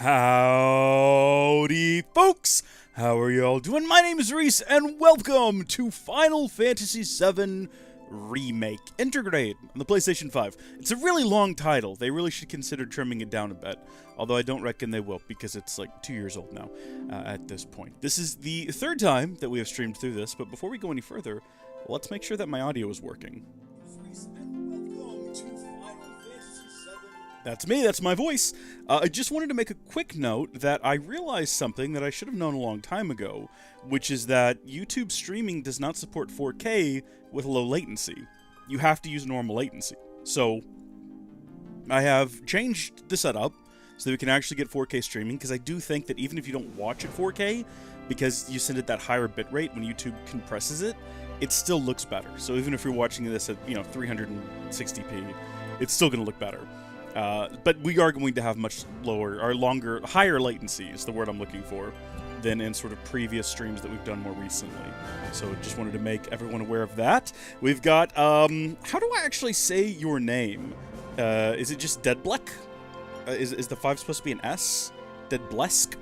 Howdy, folks! How are y'all doing? My name is Reese, and welcome to Final Fantasy VII Remake, Intergrade on the PlayStation 5. It's a really long title. They really should consider trimming it down a bit, although I don't reckon they will, because it's like 2 years old now at this point. This is the third time that we have streamed through this, but before we go any further, let's make sure that my audio is working. That's me, that's my voice. I just wanted to make a quick note that I realized something that I should have known a long time ago, which is that YouTube streaming does not support 4K with low latency. You have to use normal latency. So, I have changed the setup so that we can actually get 4K streaming, because I do think that even if you don't watch at 4K, because you send it that higher bitrate when YouTube compresses it, it still looks better. So even if you're watching this at, 360p, it's still going to look better. But we are going to have much lower, or higher latency is the word I'm looking for, than in sort of previous streams that we've done more recently. So just wanted to make everyone aware of that. We've got, how do I actually say your name? Is it just Deadbleck? Is the 5 supposed to be an S? Deadblesk?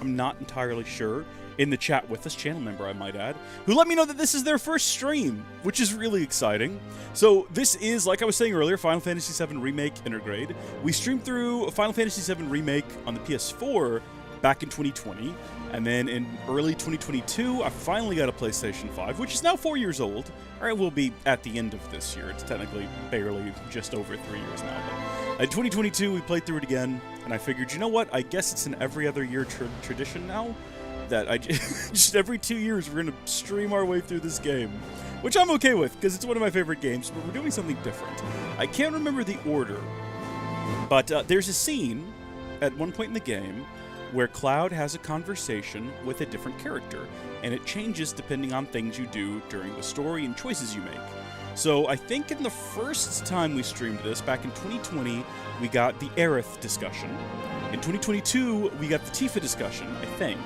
I'm not entirely sure. In the chat with us, channel member I might add, who let me know that this is their first stream, which is really exciting. So this is, like I was saying earlier, Final Fantasy VII Remake Intergrade. We streamed through Final Fantasy VII Remake on the PS4 back in 2020, and then in early 2022, I finally got a PlayStation 5, which is now 4 years old, or it will be at the end of this year. It's technically barely just over 3 years now, but in 2022, we played through it again, and I figured, you know what, I guess it's an every other year tradition now, that I just every 2 years we're going to stream our way through this game, which I'm okay with, because it's one of my favorite games, but we're doing something different. I can't remember the order, but there's a scene at one point in the game where Cloud has a conversation with a different character, and it changes depending on things you do during the story and choices you make. So I think in the first time we streamed this, back in 2020, we got the Aerith discussion. In 2022, we got the Tifa discussion, I think.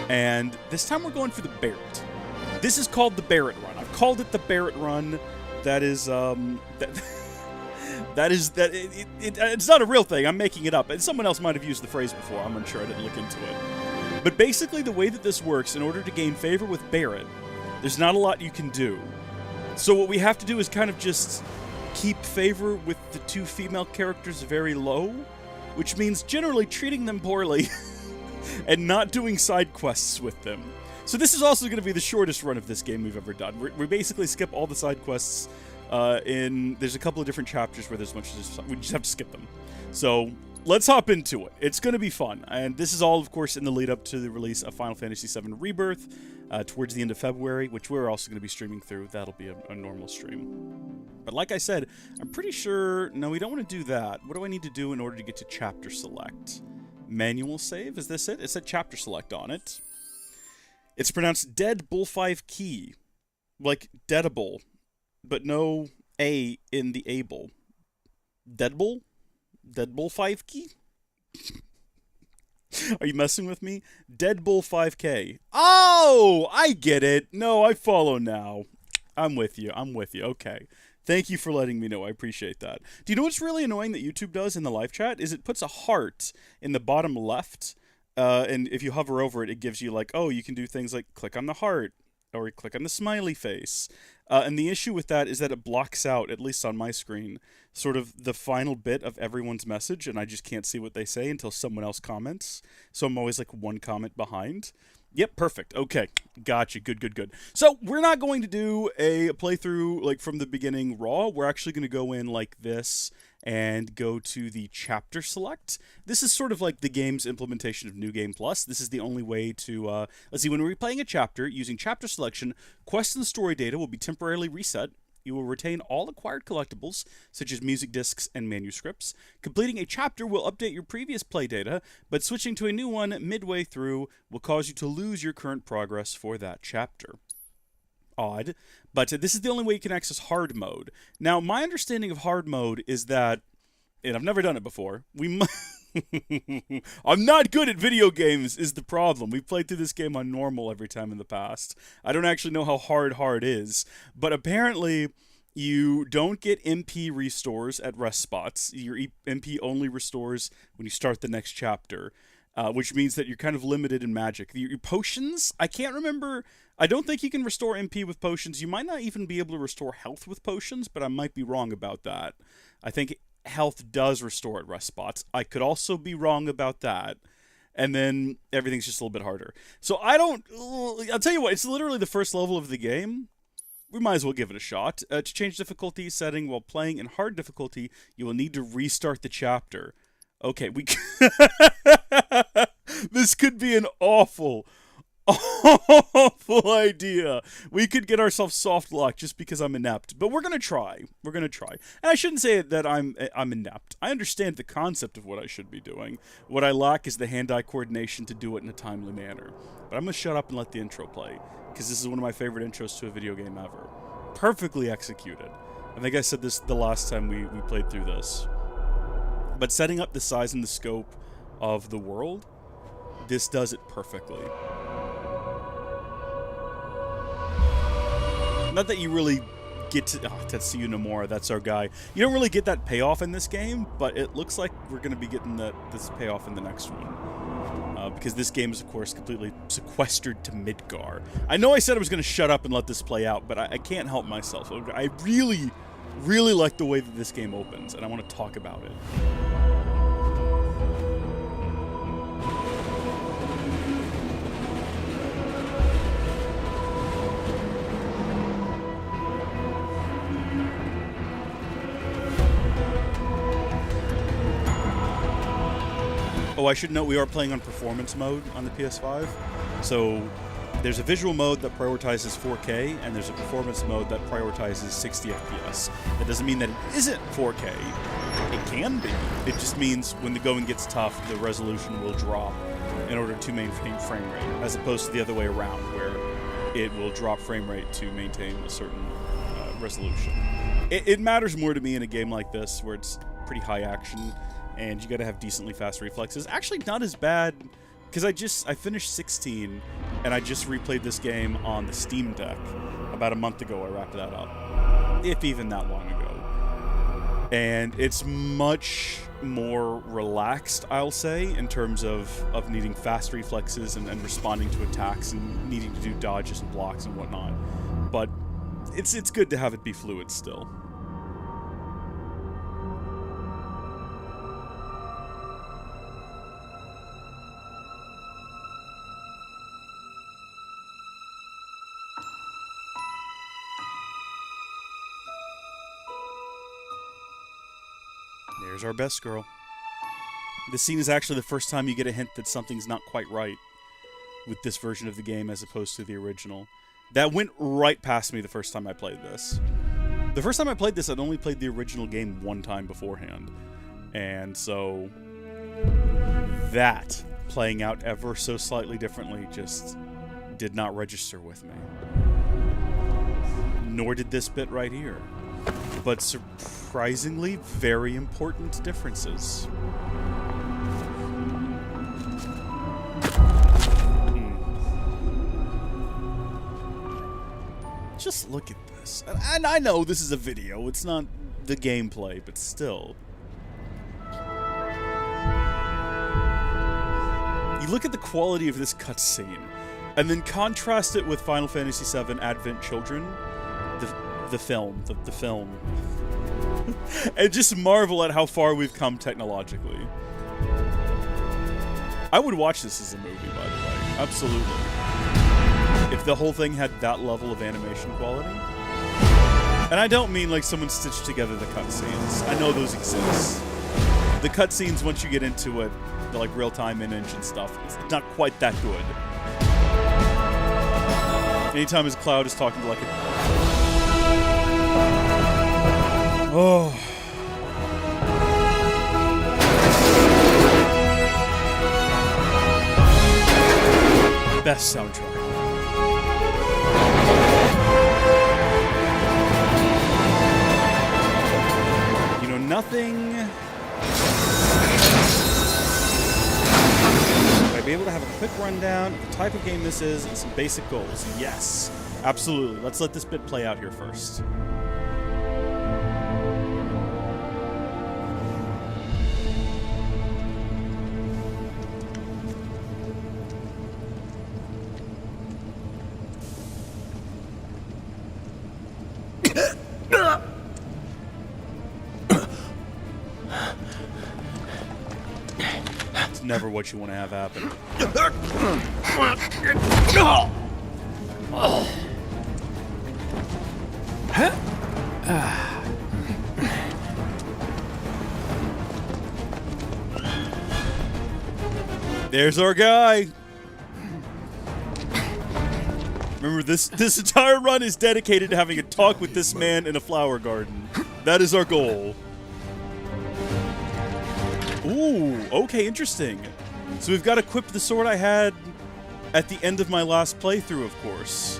And this time we're going for the Barret. This is called the Barret run. I've called it the Barret run. That is, it's not a real thing. I'm making it up. And someone else might have used the phrase before. I'm unsure. I didn't look into it. But basically, the way that this works, in order to gain favor with Barret, there's not a lot you can do. So what we have to do is kind of just keep favor with the two female characters very low, which means generally treating them poorly. And not doing side quests with them. So this is also going to be the shortest run of this game we've ever done. We basically skip all the side quests there's a couple of different chapters where there's much we just have to skip them. So let's hop into it. It's going to be fun. And this is all, of course, in the lead up to the release of Final Fantasy VII Rebirth towards the end of February, which we're also going to be streaming through. That'll be a normal stream. But like I said, I'm pretty sure... No, we don't want to do that. What do I need to do in order to get to chapter select? Manual save? Is this it? It said chapter select on it. It's pronounced Dead Bull 5 Key. Like Deadable. But no A in the able. Deadbull? Deadbull 5 Key? Are you messing with me? Deadbull 5K. Oh! I get it. No, I follow now. I'm with you. Okay. Thank you for letting me know. I appreciate that. Do you know what's really annoying that YouTube does in the live chat? Is it puts a heart in the bottom left, and if you hover over it, it gives you like, oh, you can do things like click on the heart, or click on the smiley face. And the issue with that is that it blocks out, at least on my screen, sort of the final bit of everyone's message, and I just can't see what they say until someone else comments. So I'm always like one comment behind. Yep, perfect. Okay, gotcha. Good. So we're not going to do a playthrough like from the beginning raw. We're actually going to go in like this and go to the chapter select. This is sort of like the game's implementation of New Game Plus. This is the only way to, let's see, when we're replaying a chapter, using chapter selection, quest and story data will be temporarily reset. You will retain all acquired collectibles, such as music discs and manuscripts. Completing a chapter will update your previous play data, but switching to a new one midway through will cause you to lose your current progress for that chapter. Odd, but this is the only way you can access hard mode. Now, my understanding of hard mode is that, and I've never done it before, I'm not good at video games is the problem. We've played through this game on normal every time in the past. I don't actually know how hard is, but apparently you don't get MP restores at rest spots. Your MP only restores when you start the next chapter. which means that you're kind of limited in magic. Your potions, I can't remember. I don't think you can restore MP with potions. You might not even be able to restore health with potions, but I might be wrong about that. I think health does restore at rest spots. I could also be wrong about that. And then everything's just a little bit harder. So I'll tell you what, it's literally the first level of the game. We might as well give it a shot. To change difficulty setting while playing in hard difficulty, you will need to restart the chapter. Okay, this could be an awful idea. We could get ourselves soft locked just because I'm inept, but we're gonna try. And I shouldn't say that I'm inept. I understand the concept of what I should be doing. What I lack is the hand-eye coordination to do it in a timely manner. But I'm gonna shut up and let the intro play, because this is one of my favorite intros to a video game ever. Perfectly executed. I think I said this the last time we played through this. But setting up the size and the scope of the world, this does it perfectly. Not that you really get to... Oh, Tetsuya Nomura, that's our guy. You don't really get that payoff in this game, but it looks like we're going to be getting this payoff in the next one. Because this game is, of course, completely sequestered to Midgar. I know I said I was going to shut up and let this play out, but I can't help myself. I really, really like the way that this game opens, and I want to talk about it. Oh, I should note we are playing on performance mode on the PS5. So there's a visual mode that prioritizes 4K, and there's a performance mode that prioritizes 60 FPS. That doesn't mean that it isn't 4K. It can be. It just means when the going gets tough, the resolution will drop in order to maintain frame rate, as opposed to the other way around, where it will drop frame rate to maintain a certain resolution. It matters more to me in a game like this, where it's pretty high action, and you gotta have decently fast reflexes. Actually, not as bad, because I finished 16, and I just replayed this game on the Steam Deck. About a month ago, I wrapped that up. If even that long ago. And it's much more relaxed, I'll say, in terms of needing fast reflexes and responding to attacks and needing to do dodges and blocks and whatnot. But it's good to have it be fluid still. There's our best girl. This scene is actually the first time you get a hint that something's not quite right with this version of the game as opposed to the original. That went right past me the first time I played this. The first time I played this, I'd only played the original game one time beforehand. And so that, playing out ever so slightly differently, just did not register with me. Nor did this bit right here. But surprisingly, very important differences. Just look at this. And I know this is a video, it's not the gameplay, but still. You look at the quality of this cutscene, and then contrast it with Final Fantasy VII Advent Children, the film, and just marvel at how far we've come technologically. I would watch this as a movie, by the way. Absolutely. If the whole thing had that level of animation quality. And I don't mean like someone stitched together the cutscenes. I know those exist. The cutscenes, once you get into it, the like real-time in-engine stuff, it's not quite that good. Anytime his Cloud is talking to like a... Oh. Best soundtrack. You know, nothing... Would I be able to have a quick rundown of the type of game this is and some basic goals? Yes, absolutely. Let's let this bit play out here first. never what you want to have happen. There's our guy. Remember, this entire run is dedicated to having a talk with this man in a flower garden. That is our goal. Ooh, okay, interesting. So we've got equipped the sword I had at the end of my last playthrough, of course.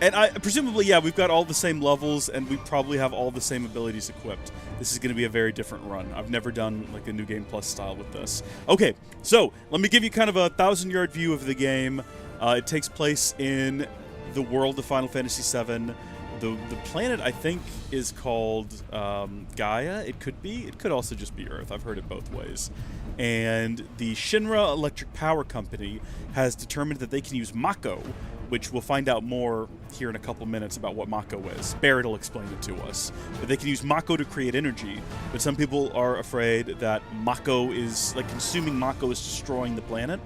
And presumably, yeah, we've got all the same levels, and we probably have all the same abilities equipped. This is going to be a very different run. I've never done, like, a New Game Plus style with this. Okay, so let me give you kind of a 1,000-yard view of the game. It takes place in the world of Final Fantasy VII. The planet, I think, is called Gaia. It could be. It could also just be Earth. I've heard it both ways. And the Shinra Electric Power Company has determined that they can use Mako, which we'll find out more here in a couple minutes about what Mako is. Barret will explain it to us. But they can use Mako to create energy, but some people are afraid that Mako is, like, consuming Mako is destroying the planet.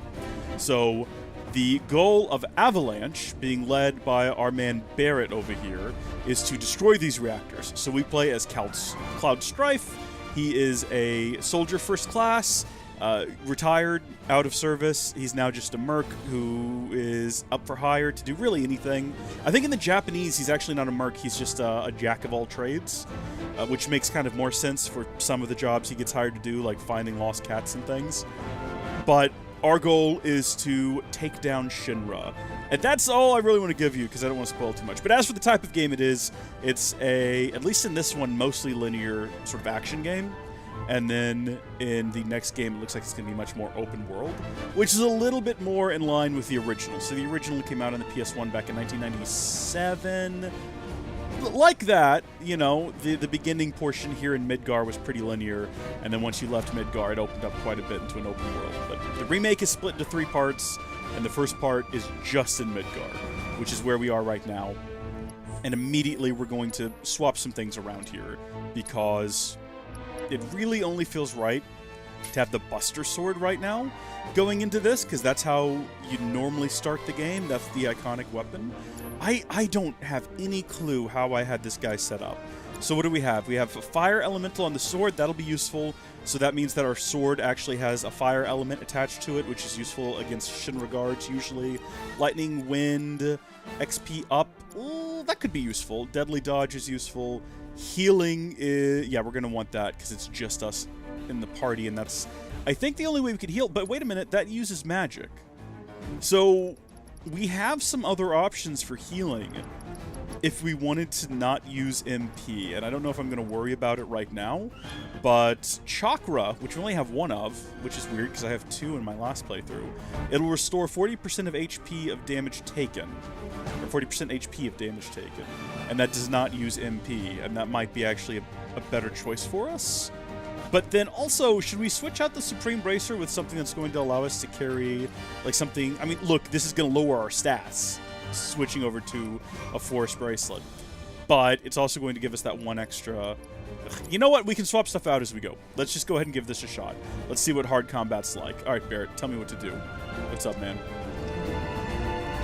So the goal of Avalanche, being led by our man Barret over here, is to destroy these reactors. So we play as Cloud Strife. He is a soldier first class, retired, out of service. He's now just a merc who is up for hire to do really anything. I think in the Japanese, he's actually not a merc. He's just a jack of all trades, which makes kind of more sense for some of the jobs he gets hired to do, like finding lost cats and things. But our goal is to take down Shinra. And that's all I really want to give you, because I don't want to spoil too much. But as for the type of game it is, it's at least in this one, mostly linear sort of action game. And then in the next game, it looks like it's going to be much more open world, which is a little bit more in line with the original. So the original came out on the PS1 back in 1997. Like that, you know, the beginning portion here in Midgar was pretty linear, and then once you left Midgar, it opened up quite a bit into an open world. But the remake is split into 3 parts, and the first part is just in Midgar, which is where we are right now. And immediately we're going to swap some things around here, because it really only feels right to have the Buster Sword right now going into this, because that's how you normally start the game. That's the iconic weapon. I don't have any clue how I had this guy set up. So what do we have? We have a fire elemental on the sword. That'll be useful. So that means that our sword actually has a fire element attached to it, which is useful against Shinra guards usually. Lightning, wind, XP up. Ooh, that could be useful. Deadly dodge is useful. Healing is... yeah, we're going to want that because it's just us in the party, and that's, I think, the only way we could heal. But wait a minute, that uses magic. So we have some other options for healing if we wanted to not use MP, and I don't know if I'm going to worry about it right now, but Chakra, which we only have 1 of, which is weird because I have 2 in my last playthrough, it'll restore 40% of HP of damage taken, or 40% HP of damage taken, and that does not use MP, and that might be actually a better choice for us. But then also, should we switch out the Supreme Bracer with something that's going to allow us to carry, like, something... I mean, look, this is going to lower our stats, switching over to a Force Bracelet. But it's also going to give us that 1 extra... You know what? We can swap stuff out as we go. Let's just go ahead and give this a shot. Let's see what hard combat's like. Alright, Barret, tell me what to do. What's up, man?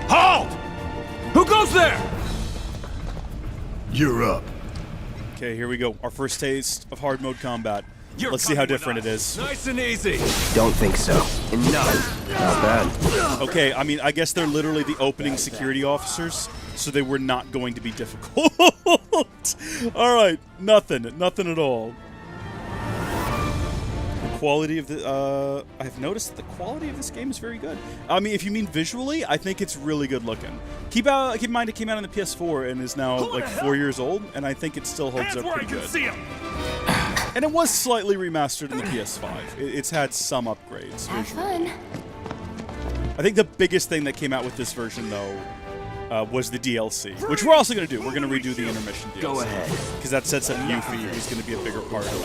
Halt! Who goes there? You're up. Okay, here we go. Our first taste of hard mode combat. Let's see how different it is. Nice and easy. Don't think so. Enough. Not bad. Okay, I mean, I guess they're literally the opening security officers, so they were not going to be difficult. Alright, nothing at all. The quality of the, I've noticed that the quality of this game is very good. I mean, if you mean visually, I think it's really good looking. Keep in mind it came out on the PS4 and is now, like, 4 years old, and I think it still holds up pretty good. And it was slightly remastered in the PS5. It's had some upgrades. Have fun. I think the biggest thing that came out with this version, though, was the DLC, which we're also going to do. We're going to redo the intermission DLC. Go ahead. Because that sets up Yuffie, who's going to be a bigger part of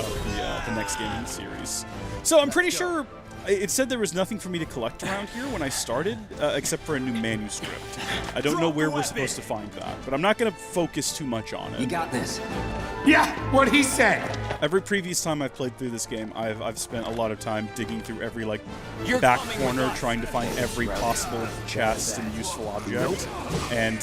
the next game in the series. So I'm pretty sure it said there was nothing for me to collect around here when I started, except for a new manuscript. I don't know where we're supposed to find that, but I'm not going to focus too much on it. You got this. Yeah, what he said. Every previous time I've played through this game, I've spent a lot of time digging through every like You're back coming corner, with us. trying to find every possible chest and useful object. And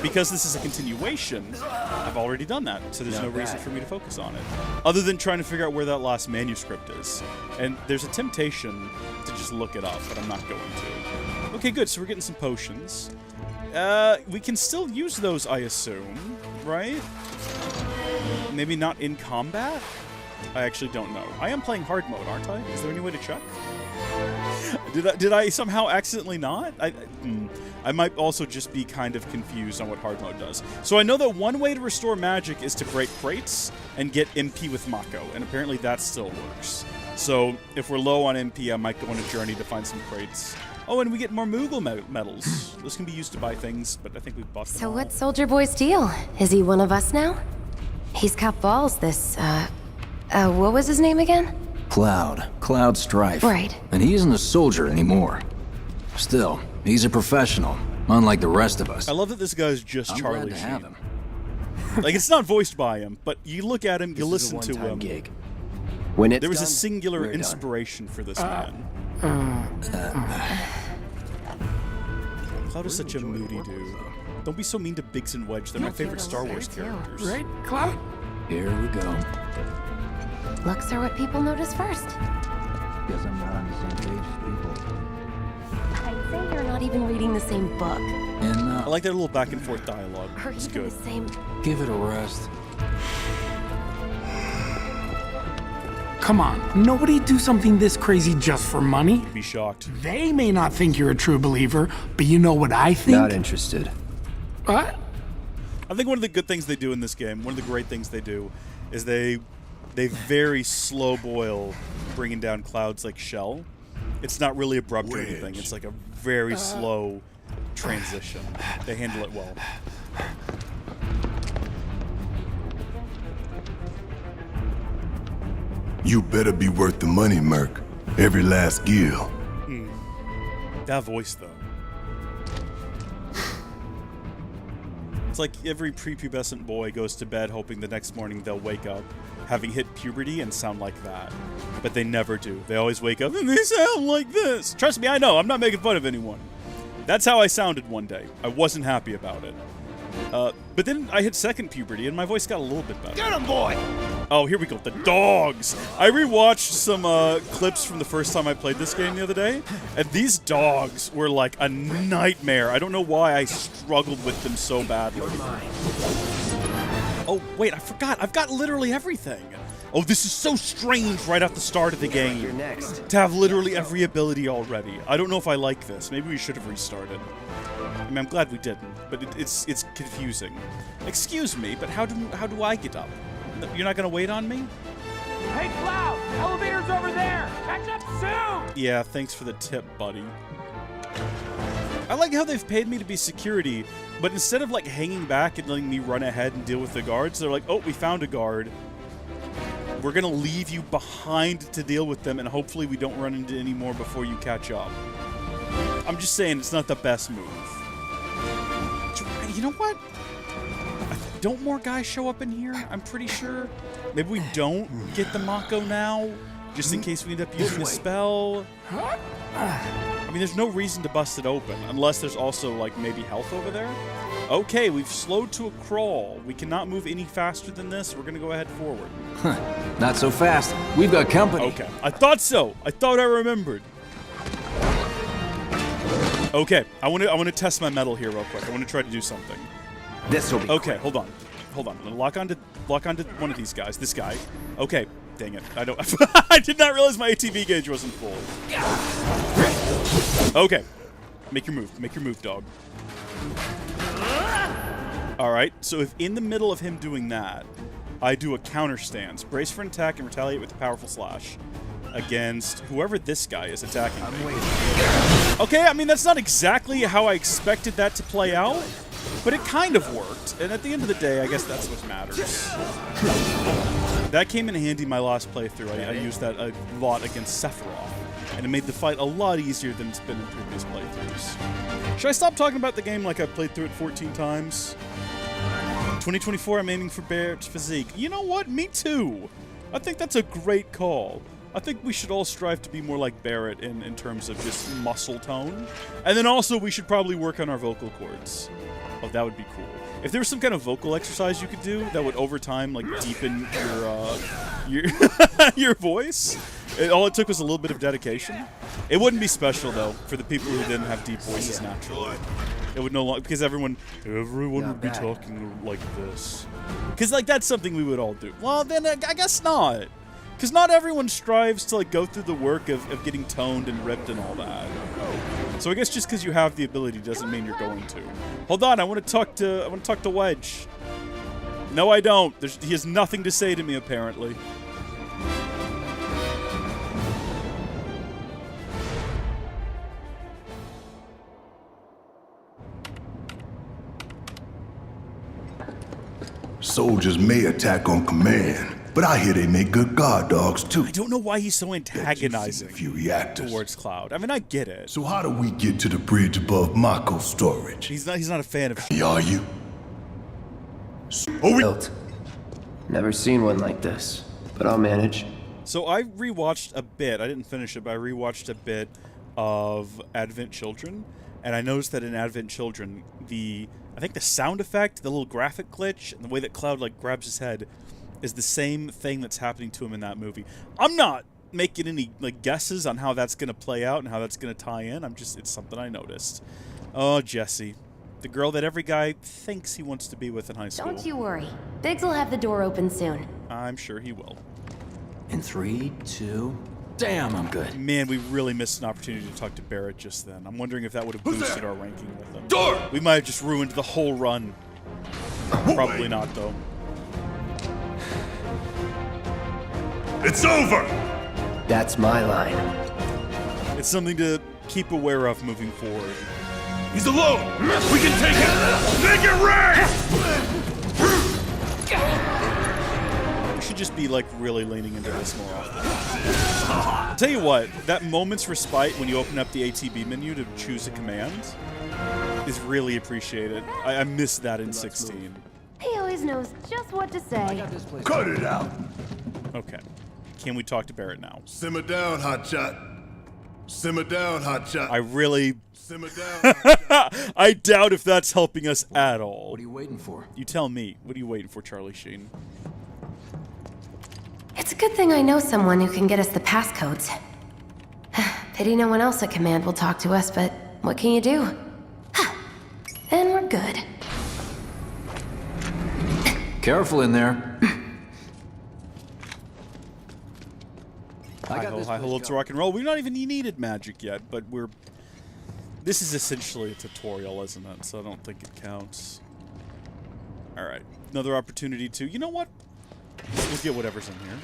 because this is a continuation, I've already done that, so there's no reason for me to focus on it, other than trying to figure out where that last manuscript is. And there's a temptation to just look it up, but I'm not going to. Okay, good. So we're getting some potions. We can still use those, I assume, right? Maybe not in combat? I actually don't know. I am playing hard mode, aren't I? Is there any way to check? Did I somehow accidentally not? I might also just be kind of confused on what hard mode does. So I know that one way to restore magic is to break crates and get MP with Mako, and apparently that still works. So if we're low on MP, I might go on a journey to find some crates. Oh, and we get more Moogle medals. This can be used to buy things, but I think we've bought them So all. what's Soldier Boy's deal? Is he one of us now? He's got balls, this, what was his name again? Cloud Strife. Right. And he isn't a soldier anymore. Still, he's a professional, unlike the rest of us. I love that this guy's just I'm Charlie glad to have Sheen. him. Like, it's not voiced by him, but you look at him, you This is listen a to one-time him. gig. When it's There was a done, singular we're done. inspiration for this man. Cloud is such a moody dude. Don't be so mean to Biggs and Wedge. They're my favorite Star Wars characters. Right, Cloud? Here we go. Looks are what people notice first. Guess I'm not on the same page as people. I'd say you're not even reading the same book. And I like that little back and forth dialogue. Or It's even good. the same... give it a rest. Come on, nobody do something this crazy just for money. Be shocked. They may not think you're a true believer, but you know what I think? Not interested. What? I think one of the good things they do in this game, one of the great things they do, is they very slow boil bringing down Cloud's like shell. It's not really abrupt or anything. It's like a very slow transition. They handle it well. You better be worth the money, Merc. Every last gill. That voice, though. It's like every prepubescent boy goes to bed hoping the next morning they'll wake up having hit puberty and sound like that. But they never do. They always wake up and they sound like this. Trust me, I know. I'm not making fun of anyone. That's how I sounded one day. I wasn't happy about it. But then I hit second puberty and my voice got a little bit better. Get him, boy! Oh, here we go. The dogs. I rewatched some clips from the first time I played this game the other day, and these dogs were like a nightmare. I don't know why I struggled with them so badly. Oh, wait, I forgot. I've got literally everything. Oh, this is so strange right at the start of the You're game next. to have literally every ability already. I don't know if I like this. Maybe we should have restarted. I mean, I'm glad we didn't, but it's confusing. Excuse me, but how do I get up? You're not gonna wait on me? Hey, Cloud! Elevator's over there! Catch up soon! Yeah, thanks for the tip, buddy. I like how they've paid me to be security, but instead of like hanging back and letting me run ahead and deal with the guards, they're like, oh, we found a guard. We're gonna leave you behind to deal with them, and hopefully we don't run into any more before you catch up. I'm just saying, it's not the best move. You know what? Don't more guys show up in here? I'm pretty sure. Maybe we don't get the Mako now, just in case we end up using a spell. I mean, there's no reason to bust it open, unless there's also, like, maybe health over there. Okay, we've slowed to a crawl. We cannot move any faster than this. We're gonna go ahead forward. Not so fast. We've got company. Okay, I thought so. I thought I remembered. Okay, I want to test my metal here real quick. I want to try to do something. This'll be Okay, hold on. Hold on. I'm gonna lock onto one of these guys. This guy. Okay. Dang it. I don't I did not realize my ATV gauge wasn't full. Okay. Make your move. Make your move, dog. Alright, so if in the middle of him doing that, I do a counter stance, brace for an attack and retaliate with a powerful slash against whoever this guy is attacking me. Okay, I mean, that's not exactly how I expected that to play out, but it kind of worked. And at the end of the day, I guess that's what matters. That came in handy my last playthrough. I used that a lot against Sephiroth, and it made the fight a lot easier than it's been in previous playthroughs. Should I stop talking about the game like I've played through it 14 times? 2024, I'm aiming for Barret's physique. You know what? Me too. I think that's a great call. I think we should all strive to be more like Barret in terms of just muscle tone. And then also, we should probably work on our vocal cords. Oh, that would be cool. If there was some kind of vocal exercise you could do that would, over time, like, deepen your your voice, all it took was a little bit of dedication. It wouldn't be special, though, for the people who didn't have deep voices naturally. It would no longer, because everyone would be talking like this. Because, like, that's something we would all do. Well, then, I guess not. Because not everyone strives to, like, go through the work of getting toned and ripped and all that. So I guess just because you have the ability doesn't mean you're going to. Hold on, I want to talk to Wedge. No, I don't. He has nothing to say to me, apparently. Soldiers may attack on command, but I hear they make good guard dogs too. I don't know why he's so antagonizing A few reactors. towards Cloud. I mean, I get it. So how do we get to the bridge above Mako storage? He's not a fan of. Are you? Built. Never seen one like this, but I'll manage. So I rewatched a bit. I didn't finish it, but I rewatched a bit of Advent Children, and I noticed that in Advent Children, I think the sound effect, the little graphic glitch, and the way that Cloud like grabs his head is the same thing that's happening to him in that movie. I'm not making any like guesses on how that's going to play out and how that's going to tie in. It's something I noticed. Oh, Jessie. The girl that every guy thinks he wants to be with in high school. Don't you worry. Biggs will have the door open soon. I'm sure he will. In 3, 2... Damn, I'm good. Man, we really missed an opportunity to talk to Barret just then. I'm wondering if that would have boosted our ranking with him. Door! We might have just ruined the whole run. Probably not, though. It's over! That's my line. It's something to keep aware of moving forward. He's alone! We can take it! Make it rain! We should just be, like, really leaning into this more often. I'll tell you what, that moment's respite when you open up the ATB menu to choose a command is really appreciated. I miss that in 16. He always knows just what to say. Cut it out! Okay. Can we talk to Barret now? Simmer down, hotshot. Simmer down, hotshot. I really... Simmer down, hotshot. I doubt if that's helping us at all. What are you waiting for? You tell me. What are you waiting for, Charlie Sheen? It's a good thing I know someone who can get us the passcodes. Pity no one else at command will talk to us, but what can you do? Then we're good. Careful in there. Hi-ho, it's rock and roll. We've not even needed magic yet, but this is essentially a tutorial, isn't it? So I don't think it counts. Alright. Another opportunity to... You know what? We'll get whatever's in here.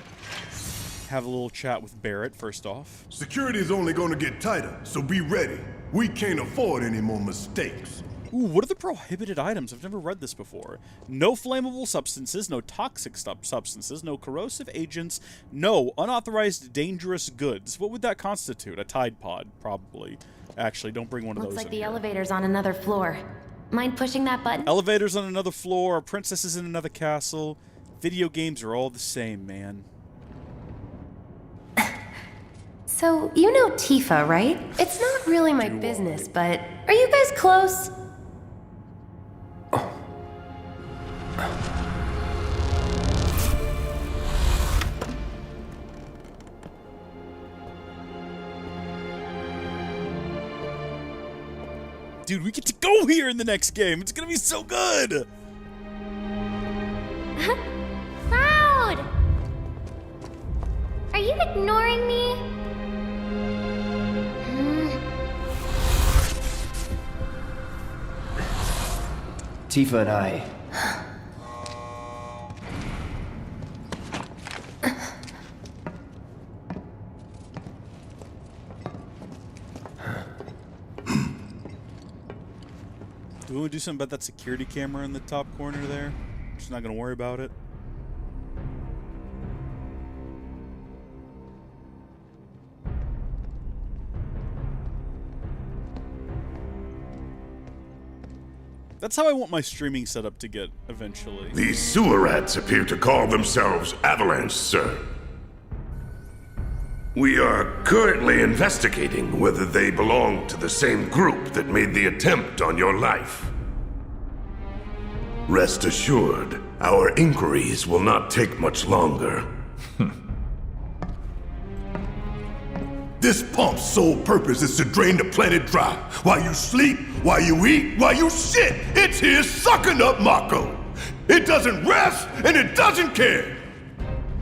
Have a little chat with Barret, first off. Security is only gonna get tighter, so be ready. We can't afford any more mistakes. Ooh, what are the prohibited items? I've never read this before. No flammable substances, no toxic substances, no corrosive agents, no unauthorized dangerous goods. What would that constitute? A Tide Pod, probably. Actually, don't bring one of those Looks like in the here. elevator's on another floor. Mind pushing that button? Elevators on another floor, a princess is in another castle. Video games are all the same, man. So, you know Tifa, right? It's not really my business, but are you guys close? Dude, we get to go here in the next game. It's gonna be so good. Cloud! Are you ignoring me? Tifa and I... Do we want to do something about that security camera in the top corner there? Just not gonna worry about it. That's how I want my streaming setup to get eventually. These sewer rats appear to call themselves Avalanche, sir. We are currently investigating whether they belong to the same group that made the attempt on your life. Rest assured, our inquiries will not take much longer. This pump's sole purpose is to drain the planet dry. While you sleep, while you eat, while you shit, it's here sucking up Mako. It doesn't rest, and it doesn't care.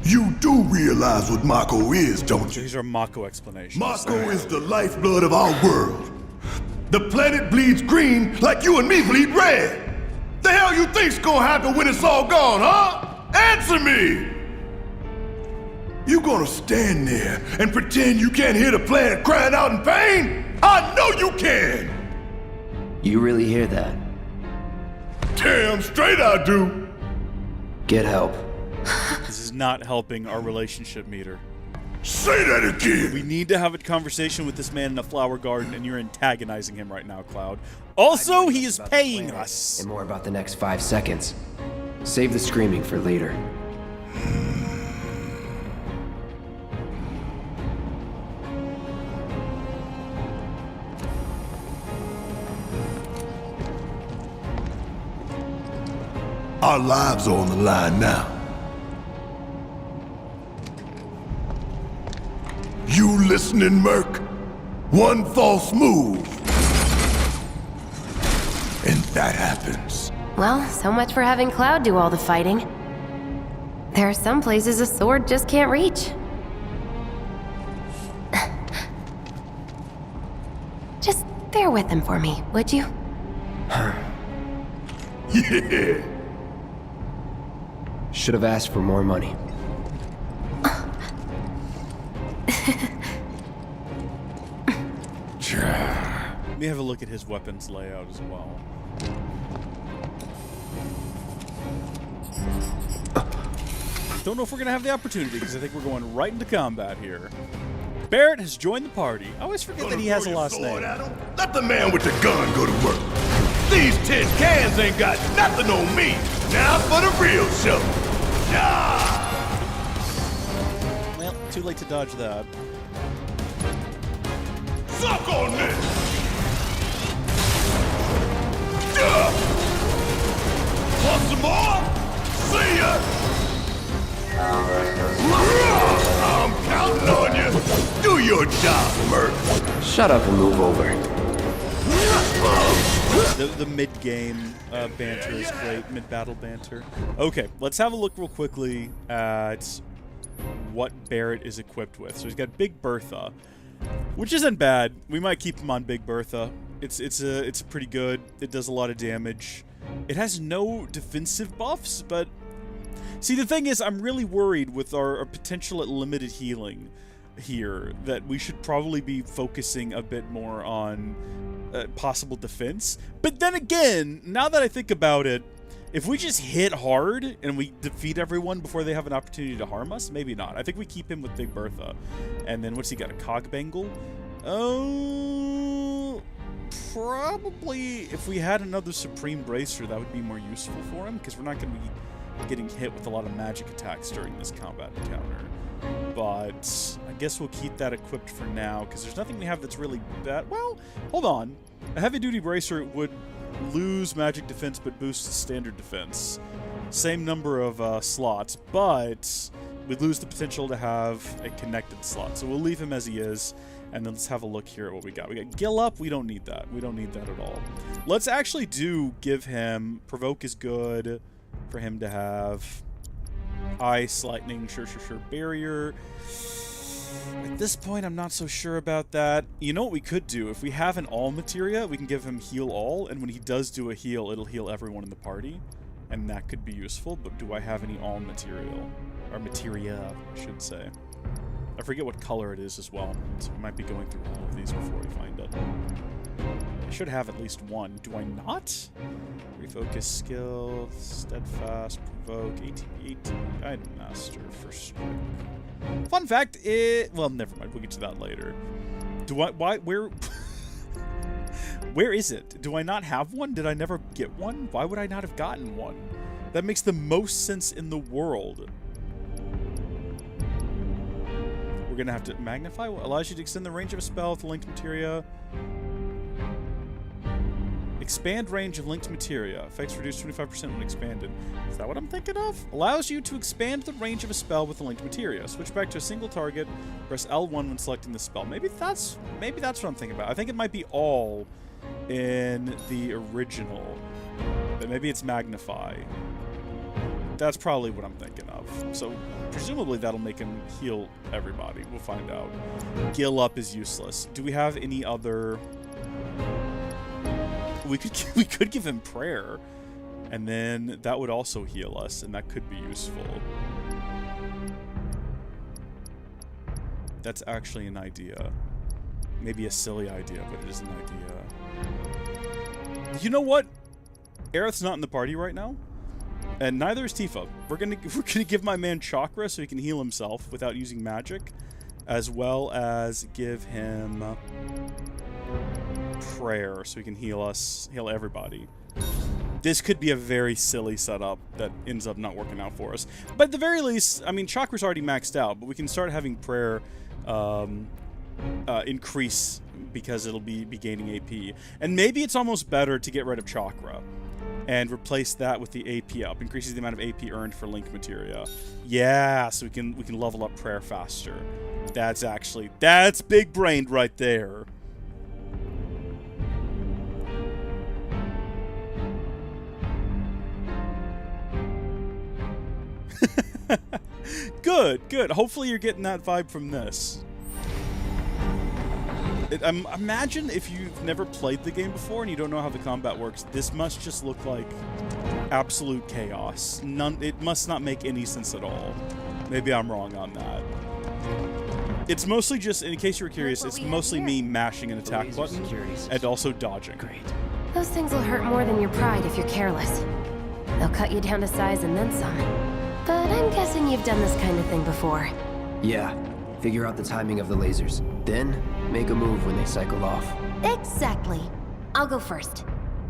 You do realize what Mako is, don't you? These are Mako explanations. Mako is the lifeblood of our world. The planet bleeds green like you and me bleed red. The hell you think's gonna happen when it's all gone, huh? Answer me! You gonna stand there and pretend you can't hear the planet crying out in pain? I know you can! You really hear that? Damn straight I do! Get help. This is not helping our relationship meter. Say that again! We need to have a conversation with this man in a flower garden, and you're antagonizing him right now, Cloud. Also, he is paying us. And more about the next 5 seconds. Save the screaming for later. Our lives are on the line now. You listening, Merc? One false move, and that happens. Well, so much for having Cloud do all the fighting. There are some places a sword just can't reach. Just bear with him for me, would you? Yeah. Should have asked for more money. Let me have a look at his weapons layout as well. Don't know if we're going to have the opportunity, because I think we're going right into combat here. Barret has joined the party. I always forget that he has a last name. Let the man with the gun go to work. These tin cans ain't got nothing on me. Now for the real show. Yeah! Well, too late to dodge that. Suck on this! Yeah! Want some more? See ya! I'm counting on you. Do your job, Merc. Shut up and move over. The mid-game banter is great. Mid-battle banter. Okay, let's have a look real quickly at what Barret is equipped with. So he's got Big Bertha, which isn't bad. We might keep him on Big Bertha. It's pretty good. It does a lot of damage. It has no defensive buffs, but see, the thing is, I'm really worried with our potential at limited healing here that we should probably be focusing a bit more on possible defense. But then again, now that I think about it, if we just hit hard and we defeat everyone before they have an opportunity to harm us, maybe not. I think we keep him with Big Bertha. And then what's he got, a cog bangle? Oh, probably if we had another Supreme Bracer, that would be more useful for him, because we're not going to be getting hit with a lot of magic attacks during this combat encounter. But I guess we'll keep that equipped for now, because there's nothing we have that's really bad. Well, hold on. A heavy-duty bracer would lose magic defense but boost standard defense. Same number of slots, but we'd lose the potential to have a connected slot. So we'll leave him as he is, and then let's have a look here at what we got. We got Gill Up. We don't need that. We don't need that at all. Let's actually give him... Provoke is good for him to have. Ice, Lightning, sure. Barrier. At this point, I'm not so sure about that. You know what we could do? If we have an all materia, we can give him heal all, and when he does do a heal, it'll heal everyone in the party, and that could be useful, but do I have any all material? Or materia, I should say. I forget what color it is as well, so we might be going through all of these before we find it. I should have at least one. Do I not? Refocus skill, steadfast, provoke, 18, item master, first strike. Fun fact, well, never mind, we'll get to that later. Where Where is it? Do I not have one? Did I never get one? Why would I not have gotten one? That makes the most sense in the world. We're gonna have to magnify. What allows you to extend the range of a spell with linked materia. Expand range of linked materia. Effects reduced 25% when expanded. Is that what I'm thinking of? Allows you to expand the range of a spell with the linked materia. Switch back to a single target. Press L1 when selecting the spell. Maybe that's what I'm thinking about. I think it might be all in the original. But maybe it's magnify. That's probably what I'm thinking of. So presumably that'll make him heal everybody. We'll find out. Gill up is useless. Do we have any other? We could give him prayer, and then that would also heal us, and that could be useful. That's actually an idea. Maybe a silly idea, but it is an idea. You know what? Aerith's not in the party right now, and neither is Tifa. We're gonna give my man chakra so he can heal himself without using magic, as well as give him prayer so he can heal everybody. This could be a very silly setup that ends up not working out for us. But at the very least, I mean, chakra's already maxed out, but we can start having prayer increase because it'll be gaining AP. And maybe it's almost better to get rid of chakra and replace that with the AP up. Increases the amount of AP earned for link materia. Yeah, so we can level up prayer faster. That's big brained right there. Good. Hopefully you're getting that vibe from this. Imagine if you've never played the game before and you don't know how the combat works. This must just look like absolute chaos. It must not make any sense at all. Maybe I'm wrong on that. It's mostly just, in case you were curious, it's mostly me mashing an attack button and also dodging. Great. Those things will hurt more than your pride if you're careless. They'll cut you down to size and then some. But I'm guessing you've done this kind of thing before. Yeah. Figure out the timing of the lasers. Then, make a move when they cycle off. Exactly. I'll go first.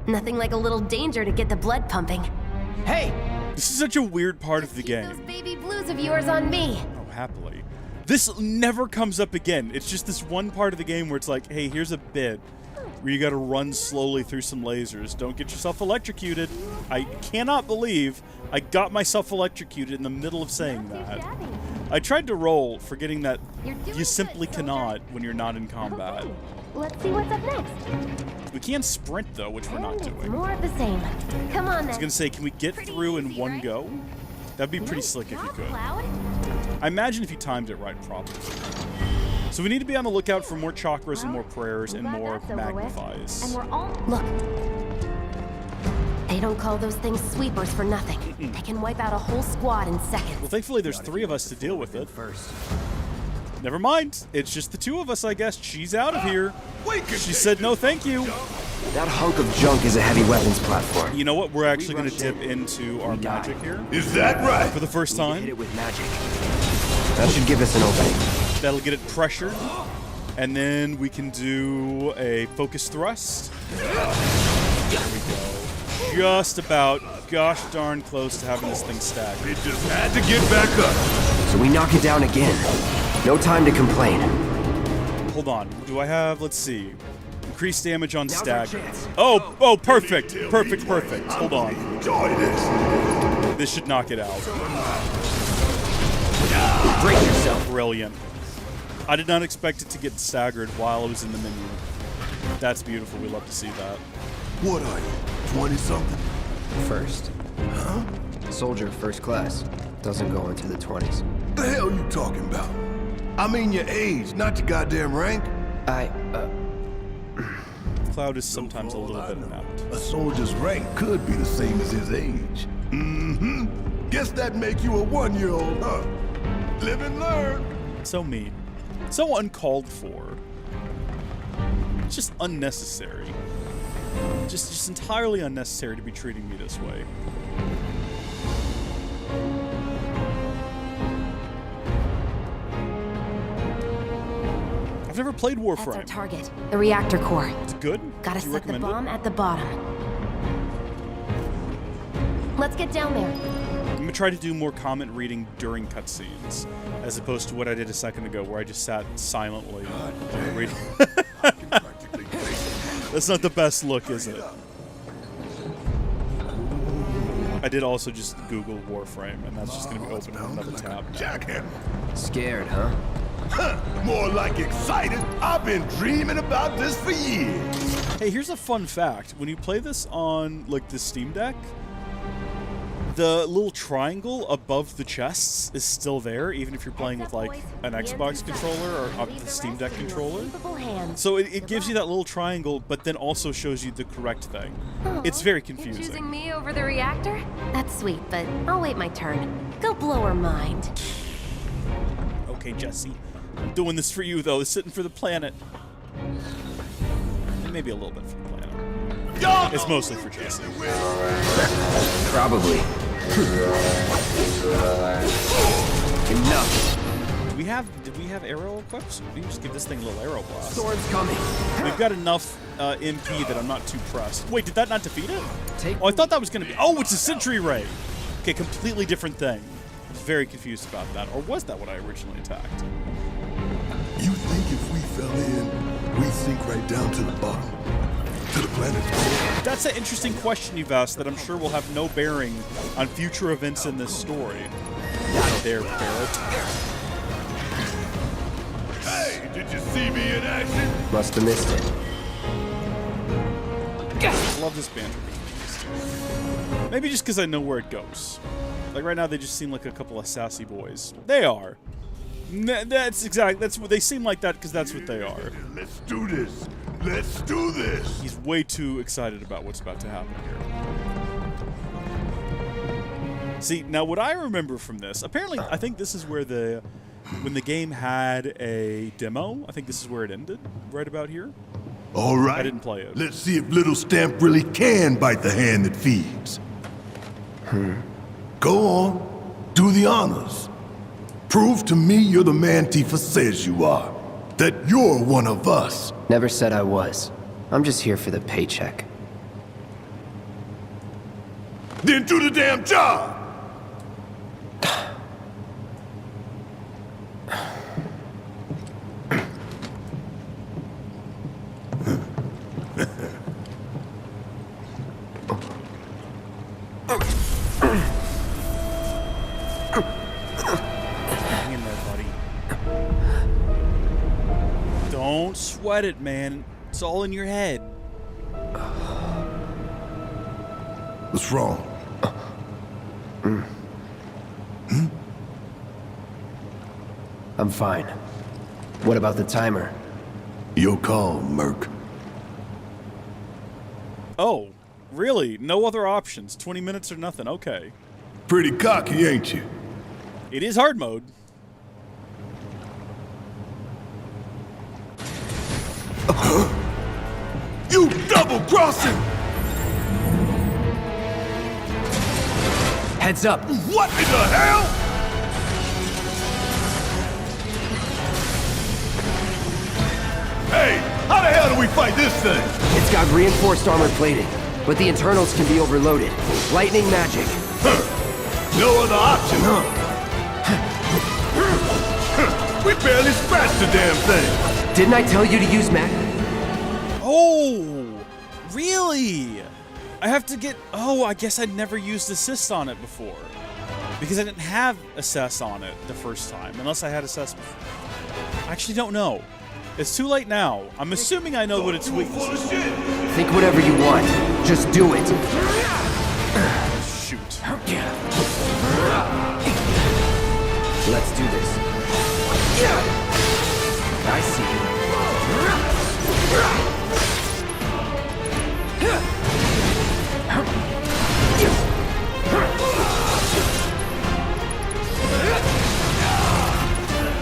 Nothing like a little danger to get the blood pumping. Hey! This is such a weird part of the game. Those baby blues of yours on me. Oh, happily. This never comes up again. It's just this one part of the game where it's like, hey, here's a bit where you gotta run slowly through some lasers. Don't get yourself electrocuted. I cannot believe I got myself electrocuted in the middle of saying that. I tried to roll, forgetting that you simply cannot when you're not in combat. Okay. Let's see what's up next. We can sprint, though, which we're not doing. More of the same. Come on, then. I was gonna say, can we get through in one right? go? That'd be pretty slick if you could. Cloud. I imagine if you timed it right properly. So we need to be on the lookout for more chakras and more prayers and Glad more that's over with. magnifies. And we're all Look. They don't call those things sweepers for nothing. They can wipe out a whole squad in seconds. Well, thankfully there's 3 of us to deal with it. First. Never mind. It's just the 2 of us, I guess. She's out of here. Wait, She said no thank you. That hunk of junk is a heavy weapons platform. You know what? We're actually going to rush dip in, into our we die. magic here Is that right? for the first Hit time. it with magic. That should give us an opening. That'll get it pressured. And then we can do a focus thrust. There we go. Just about, gosh darn close to having this thing stacked. It just had to get back up. So we knock it down again. No time to complain. Hold on. Do I have, let's see. Increased damage on Now's our stagger. chance. Oh, perfect. Perfect. Hold on. Enjoy this. This should knock it out. Brace yourself. Brilliant. I did not expect it to get staggered while it was in the menu. That's beautiful. We love to see that. What are you, 20-something? First. Huh? Soldier first class. Doesn't go into the 20s. The hell you talking about? I mean your age, not your goddamn rank. Cloud is sometimes a little bit inept. A soldier's rank could be the same as his age. Mm-hmm. Guess that make you a 1-year-old, huh? Live and learn. So mean. So uncalled for. It's just unnecessary. Just entirely unnecessary to be treating me this way. I never played That's our Warframe. target, the reactor core. It's good. Gotta You set the recommend it? bomb at the bottom. Let's get down there. I'm gonna try to do more comment reading during cutscenes, as opposed to what I did a second ago, where I just sat silently reading. That's not the best look, is it? I did also just Google Warframe, and that's just gonna be open in another tab. Jackhammer. Scared, huh? More like excited. I've been dreaming about this for years. Hey, here's a fun fact. When you play this on, like, the Steam Deck, the little triangle above the chests is still there, even if you're playing with, like, an Xbox controller or the Steam Deck controller. So it gives you that little triangle, but then also shows you the correct thing. It's very You're choosing confusing. me over the reactor? That's sweet, but I'll wait my turn. Go blow her mind. Okay, Jesse. I'm doing this for you, though. It's sitting for the planet. And maybe a little bit for the planet. It's mostly for Jesse. Probably. Enough. Did we have arrow equipped? We just give this thing a little arrow blast. Storm's coming. We've got enough MP that I'm not too pressed. Wait, did that not defeat it? Take Oh, I thought that was going to be... Oh, it's a sentry ray. Okay, completely different thing. I was very confused about that. Or was that what I originally attacked? You think if we fell in, we'd sink right down to the bottom? To the planet's core? That's an interesting question you've asked that I'm sure will have no bearing on future events in this story. There, Barret. Hey, did you see me in action? Must have missed it. I love this banter between these two. Maybe just because I know where it goes. Like right now, they just seem like a couple of sassy boys. They are. That's what they seem like that because that's what they are. Let's do this. Let's do this. He's way too excited about what's about to happen here. See, now what I remember from this, apparently, I think this is where when the game had a demo, I think this is where it ended, right about here. All right. I didn't play it. Let's see if Little Stamp really can bite the hand that feeds. Go on. Do the honors. Prove to me you're the man Tifa says you are. That you're one of us. Never said I was. I'm just here for the paycheck. Then do the damn job. Hang in there, buddy. Don't sweat it, man. It's all in your head. What's wrong? I'm fine. What about the timer? Your call, Merc. Oh, really? No other options? 20 minutes or nothing? Okay. Pretty cocky, ain't you? It is hard mode. You double-crossing! Heads up! What in the hell? Hey, how the hell do we fight this thing? It's got reinforced armor plating, but the internals can be overloaded. Lightning magic. No other option, huh? We barely scratched the damn thing. Didn't I tell you to use mag? Oh, really? I have to get... Oh, I guess I'd never used assist on it before. Because I didn't have assess on it the first time, unless I had assess before. I actually don't know. It's too late now. I'm assuming I know what its weakness is. Think whatever you want. Just do it. Shoot. Let's do this. I see you.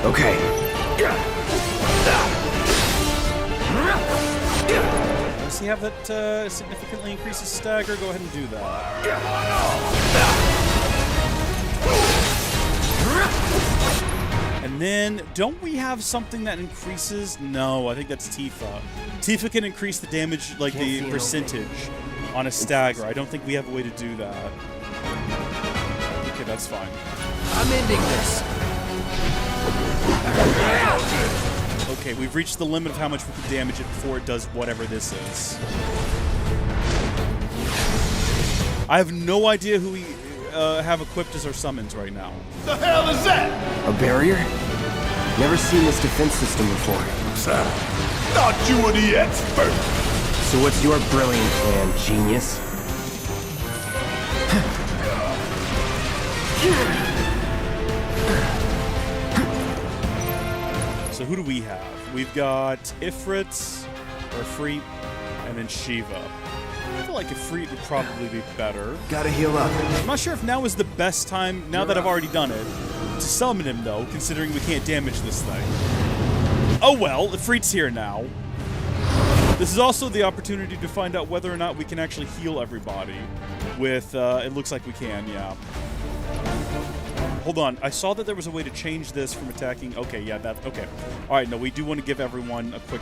Okay. Does he have that significantly increases stagger? Go ahead and do that. And And then, don't we have something that increases? No, I think that's Tifa. Tifa can increase the damage, like the percentage on a stagger. I don't think we have a way to do that. Okay, that's fine. I'm ending this. Okay, we've reached the limit of how much we can damage it before it does whatever this is. I have no idea who we have equipped as our summons right now. The hell is that? A barrier? Never seen this defense system before. Thought you were the expert. So what's your brilliant plan, genius? So who do we have? We've got Ifrit, or Freet, and then Shiva. I feel like Ifrit would probably be better. Gotta heal up. I'm not sure if now is the best time, now that I've already done it, to summon him though, considering we can't damage this thing. Oh well, Ifrit's here now. This is also the opportunity to find out whether or not we can actually heal everybody. With, it looks like we can, yeah. Hold on, I saw that there was a way to change this from attacking. Okay, yeah, that, okay. Alright, no, we do want to give everyone a quick...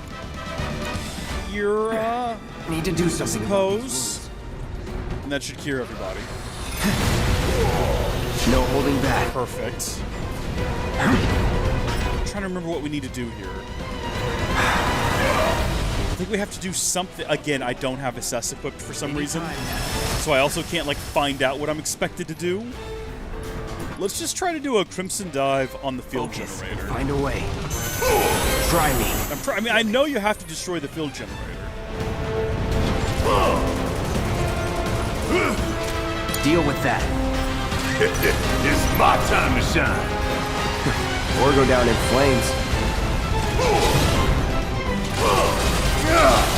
Need to do something. Suppose. And that should cure everybody. No holding back. Perfect. I'm trying to remember what we need to do here. I think we have to do something. Again, I don't have Assess equipped for some reason. So I also can't, like, find out what I'm expected to do. Let's just try to do a Crimson Dive on the field generator. Find a way. Try me. I mean, I know you have to destroy the field generator. Deal with that. It's my time to shine. Or go down in flames.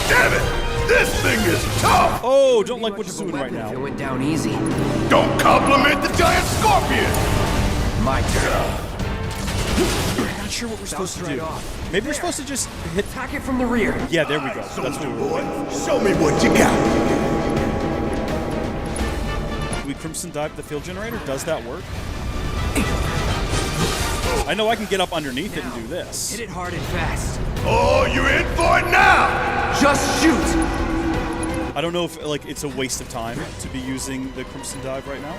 Damn it! This thing is tough! Oh, don't like what you're doing right now. It went down easy. Don't compliment the giant scorpion! My turn. I'm not sure what we're supposed to do. Maybe we're supposed to just hit... Attack it from the rear. Yeah, there we go. That's what we're Boy, show me what you got. We Crimson Dive the field generator? Does that work? I know I can get up underneath it and do this. Hit it hard and fast. Oh, you're in for it now! Just shoot! I don't know if, like, it's a waste of time to be using the Crimson Dive right now,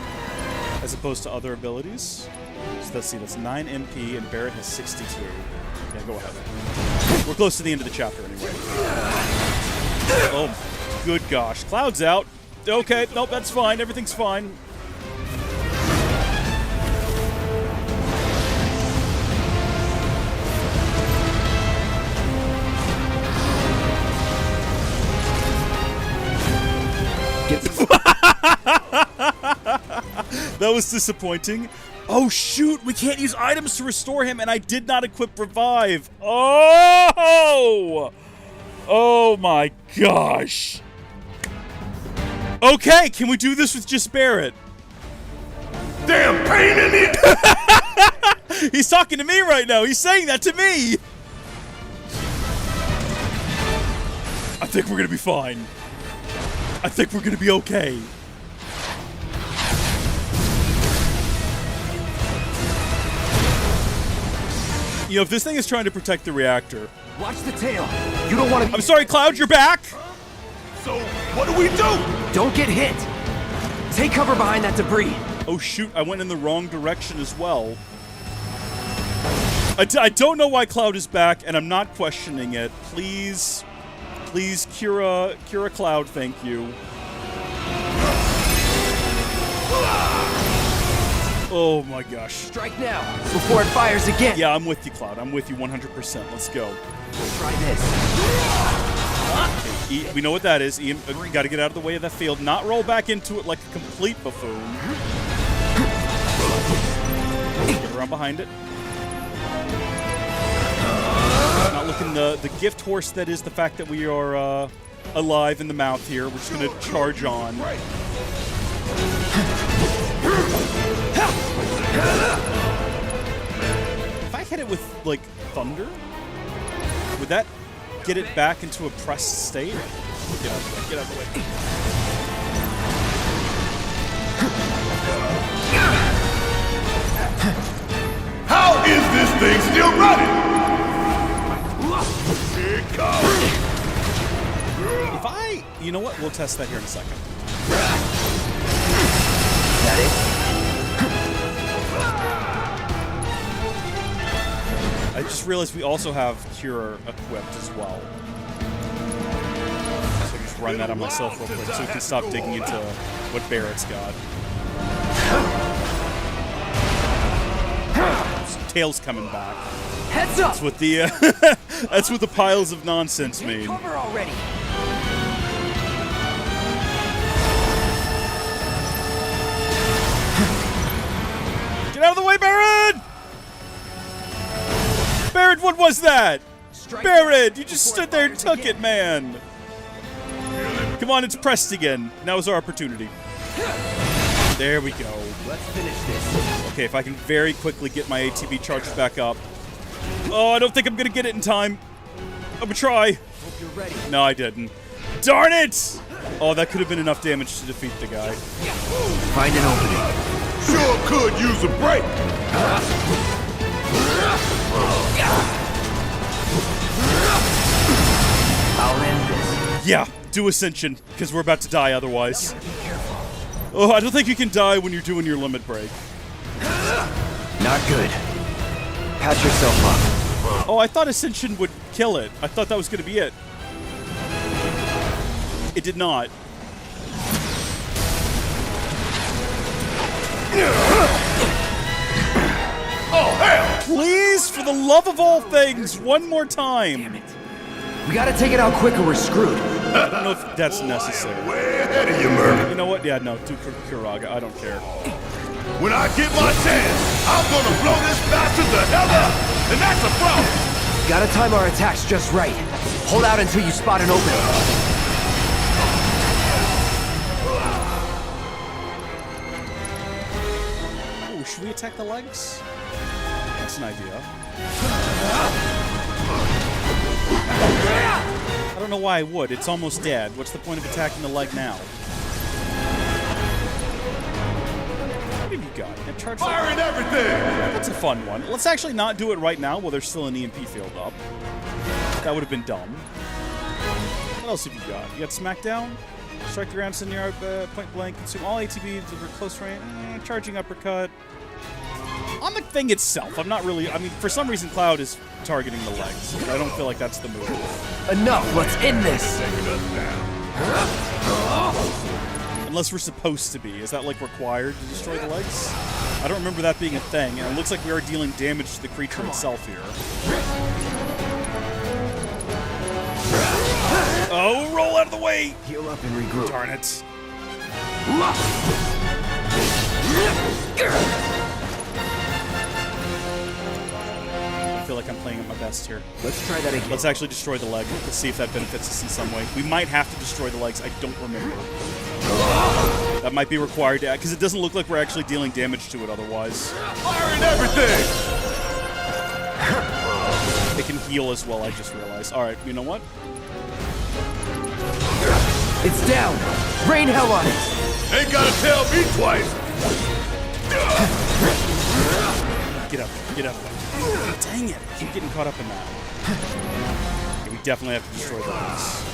as opposed to other abilities. So let's see, that's 9 MP, and Barret has 62. Yeah, go ahead. We're close to the end of the chapter anyway. Oh, good gosh. Cloud's out. Okay, nope, that's fine. Everything's fine. That was disappointing. Oh shoot, we can't use items to restore him, and I did not equip Revive. Oh! Oh my gosh. Okay, can we do this with just Barret? Damn pain in the... He's talking to me right now. He's saying that to me. I think we're gonna be fine. I think we're gonna be okay. You know, if this thing is trying to protect the reactor... Watch the tail. You don't want to... I'm sorry, Cloud, you're back! So, what do we do? Don't get hit. Take cover behind that debris. Oh shoot, I went in the wrong direction as well. I don't know why Cloud is back, and I'm not questioning it. Please, please, cure Cloud, thank you. Oh my gosh. Strike now, before it fires again. Yeah, I'm with you, Cloud. I'm with you 100%. Let's go. We'll try this. Okay, we know what that is. Ian, we gotta get out of the way of that field. Not roll back into it like a complete buffoon. Get around behind it. Not looking the gift horse that is the fact that we are alive in the mouth here. We're just gonna charge on. If I hit it with, like, thunder, would that get it back into a pressed state? Get out of the way, get out of the way. How is this thing's still running. Here it comes. If I... You know what? We'll test that here in a second. That I just realized we also have Cure equipped as well. So I just run that on myself real quick so we can stop digging into what Barret's got. Tail's coming back. Heads up! That's what the that's what the piles of nonsense mean. Cover already. Get out of the way, Barret! Barret, what was that? Barret, you just stood there and took it, man. Come on, it's pressed again. Now is our opportunity. There we go. Let's finish this. Okay, if I can very quickly get my ATB charged back up. Oh, I don't think I'm gonna get it in time. I'm gonna try. Hope you're ready. No, I didn't. Darn it! Oh, that could have been enough damage to defeat the guy. Find an opening. Sure could use a break. I'll end this. Yeah, do Ascension, because we're about to die otherwise. Oh, I don't think you can die when you're doing your limit break. Not good. Patch yourself up. Oh, I thought Ascension would kill it. I thought that was going to be it. It did not. Oh, hell! Please, for the love of all things, one more time. Damn it. We gotta take it out quick or we're screwed. I don't know if that's necessary. Way ahead of you, Murphy. You know what? Yeah, no, do Kuraga. I don't care. When I get my chance, I'm gonna blow this bastard the hell up! And that's a problem! Gotta time our attacks just right. Hold out until you spot an opening. Ooh, should we attack the legs? That's an idea. I don't know why I would. It's almost dead. What's the point of attacking the leg now? What have you got? A charge Firing everything! That's a fun one. Let's actually not do it right now while there's still an EMP field up. That would have been dumb. What else have you got? You got Smackdown? Strike the ground, send your point blank, consume all ATB over close range, charging uppercut. On the thing itself, I'm not really... I mean, for some reason, Cloud is targeting the legs. I don't feel like that's the move. Enough, let's end this! Unless we're supposed to be. Is that, like, required to destroy the legs? I don't remember that being a thing, and it looks like we are dealing damage to the creature itself here. Oh, roll out of the way! Heal up and regroup. Darn it. I feel like I'm playing at my best here. Let's try that again. Let's actually destroy the leg. Let's see if that benefits us in some way. We might have to destroy the legs. I don't remember. That might be required, because it doesn't look like we're actually dealing damage to it otherwise. Firing everything! It can heal as well, I just realized. Alright, you know what? It's down! Rain hell on it! Ain't gotta tell me twice! Get up, get up. Dang it, I keep getting caught up in that. Okay, we definitely have to destroy the legs.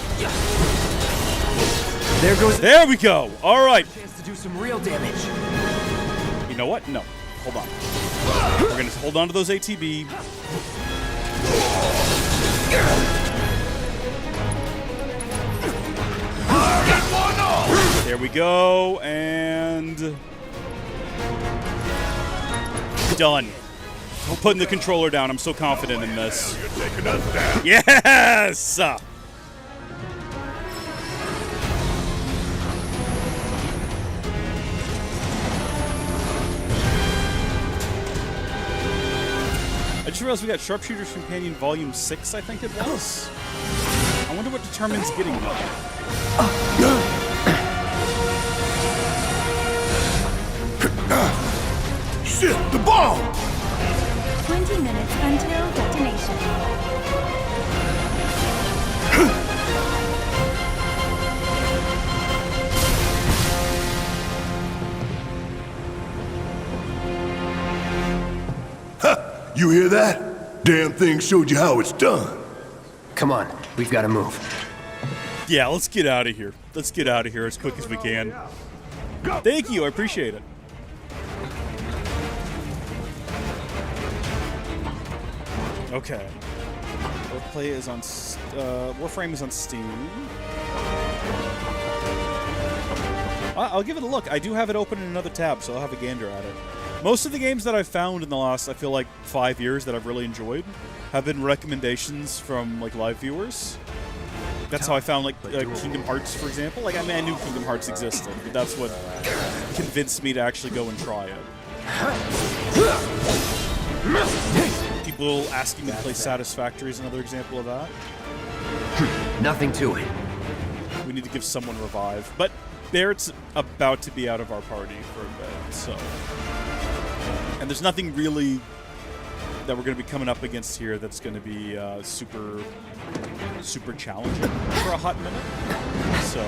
There goes... There we go! Alright. Chance to do some real damage. You know what? No. Hold on. We're gonna hold on to those ATB. There we go, and... done. We're putting the controller down. I'm so confident in this. You're taking us down. Yes! I just realized we got Sharpshooter's Companion Volume 6, I think it was. I wonder what determines getting that. Shit, the bomb! 20 minutes until detonation. You hear that? Damn thing showed you how it's done. Come on, we've got to move. Yeah, let's get out of here. Let's get out of here as quick as we can. Thank you, I appreciate it. Okay. Warplay is on. Warframe is on Steam. I'll give it a look. I do have it open in another tab, so I'll have a gander at it. Most of the games that I've found in the last, I feel like, 5 years that I've really enjoyed have been recommendations from like live viewers. That's how I found like Kingdom Hearts, for example. Like, I mean, I knew Kingdom Hearts existed, but that's what convinced me to actually go and try it. People asking me to play Satisfactory is another example of that. Nothing to it. We need to give someone revive, but Barret's about to be out of our party for a bit, so. And there's nothing really that we're going to be coming up against here that's going to be super challenging for a hot minute. So.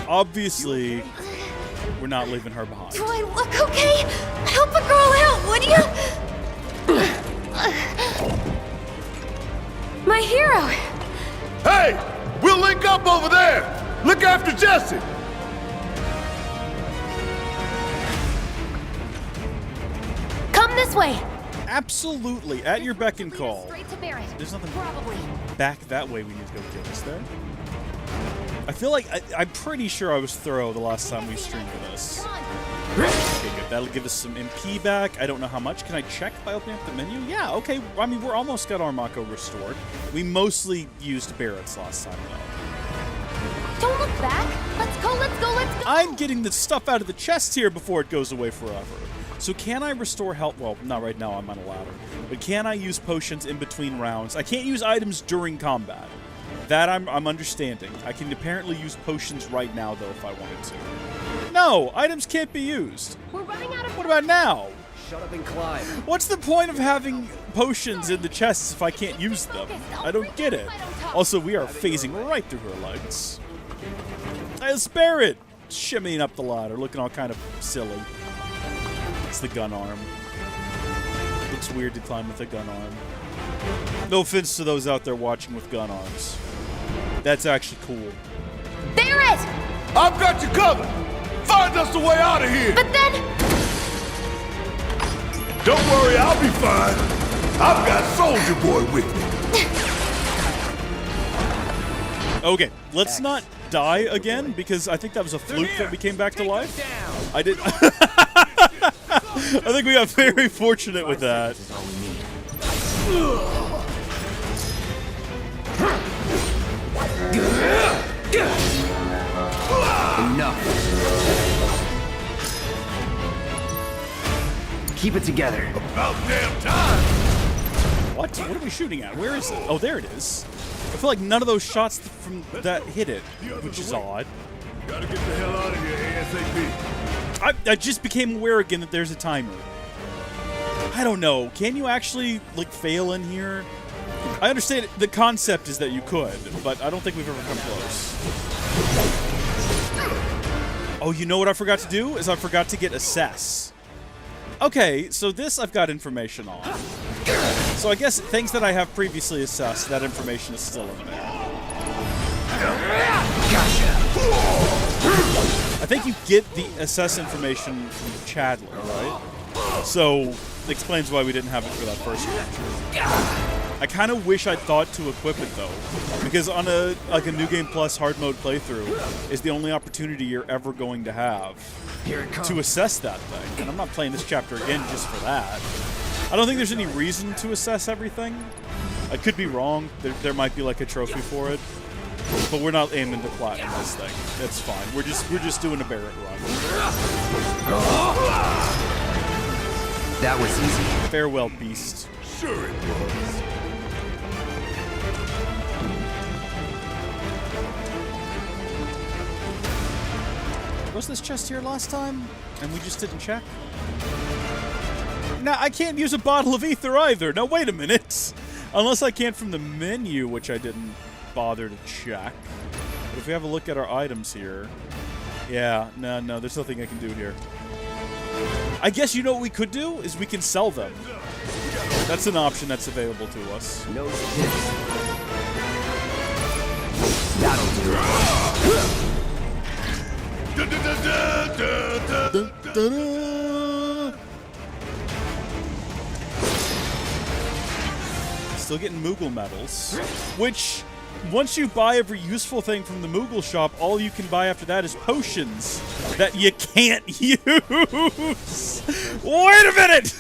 Obviously, we're not leaving her behind. Do I look okay? Help a girl out, would you? My hero! Hey! We'll link up over there! Look after Jesse! Come this way! Absolutely, at your beck and call. Straight to Barret. There's nothing Probably. back that way we need to go kill us there. I feel like I'm pretty sure I was thorough the last time we streamed this. Come on. Okay, good. That'll give us some MP back. I don't know how much. Can I check by opening up the menu? Yeah, okay. I mean, we're almost got our Mako restored. We mostly used Barret's last time, though. Don't look back. Let's go, let's go, let's go. I'm getting the stuff out of the chest here before it goes away forever. So can I restore health? Well, not right now. I'm on a ladder. But can I use potions in between rounds? I can't use items during combat. That I'm understanding. I can apparently use potions right now, though, if I wanted to. No! Items can't be used. We're running out of. What about now? Shut up and climb. What's the point of having potions in the chests if I can't use them? I don't get it. Also, we are phasing right through her legs. It's Barret! Shimmying up the ladder, looking all kind of silly. It's the gun arm. Looks weird to climb with a gun arm. No offense to those out there watching with gun arms. That's actually cool. Barret! I've got you covered! Find us a way out of here! But then. Don't worry, I'll be fine. I've got Soldier Boy with me. Okay, let's not die again, because I think that was a fluke that we came back to life. I did. I think we got very fortunate with that. Enough. Keep it together. About damn time! What? What are we shooting at? Where is it? Oh, there it is. I feel like none of those shots from that hit it, which is odd. Gotta get the hell out of here ASAP. I just became aware again that there's a timer. I don't know. Can you actually, like, fail in here? I understand the concept is that you could, but I don't think we've ever come close. Oh, you know what I forgot to do? Is I forgot to get assess. Okay, so this I've got information on. So I guess things that I have previously assessed, that information is still in there. I think you get the assess information from Chadley, right? So it explains why we didn't have it for that first capture. I kind of wish I'd thought to equip it though, because on a New Game Plus hard mode playthrough is the only opportunity you're ever going to have to assess that thing. And I'm not playing this chapter again just for that. I don't think there's any reason to assess everything. I could be wrong. There might be like a trophy for it, but we're not aiming to platinum this thing. That's fine. We're just doing a Barret run. That was easy. Farewell, beast. Sure it was. Was this chest here last time, and we just didn't check? Now, I can't use a bottle of ether either. Now, wait a minute. Unless I can't from the menu, which I didn't bother to check. But if we have a look at our items here... Yeah, no, there's nothing I can do here. I guess you know what we could do? Is we can sell them. That's an option that's available to us. No tips. That'll do. Still getting Moogle medals, which... Once you buy every useful thing from the Moogle shop, all you can buy after that is potions that you can't use. Wait a minute!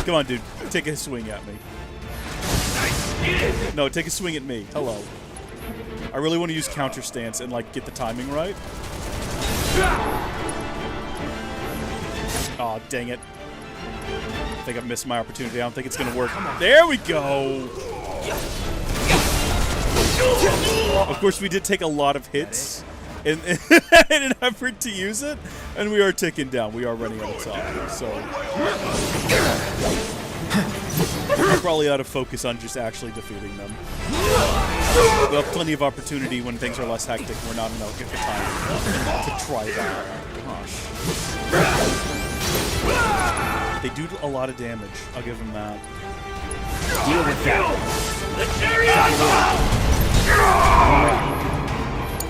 Come on, dude. Take a swing at me. No, take a swing at me. Hello. I really want to use counter stance and, like, get the timing right. Aw, dang it. I think I've missed my opportunity. I don't think it's going to work. There we go! Of course, we did take a lot of hits in an effort to use it, and we are ticking down. We are running out of time, so... We're probably out of focus on just actually defeating them. We'll have plenty of opportunity when things are less hectic. We're not enough at the time to try that. Gosh. They do a lot of damage. I'll give them that. Deal with that.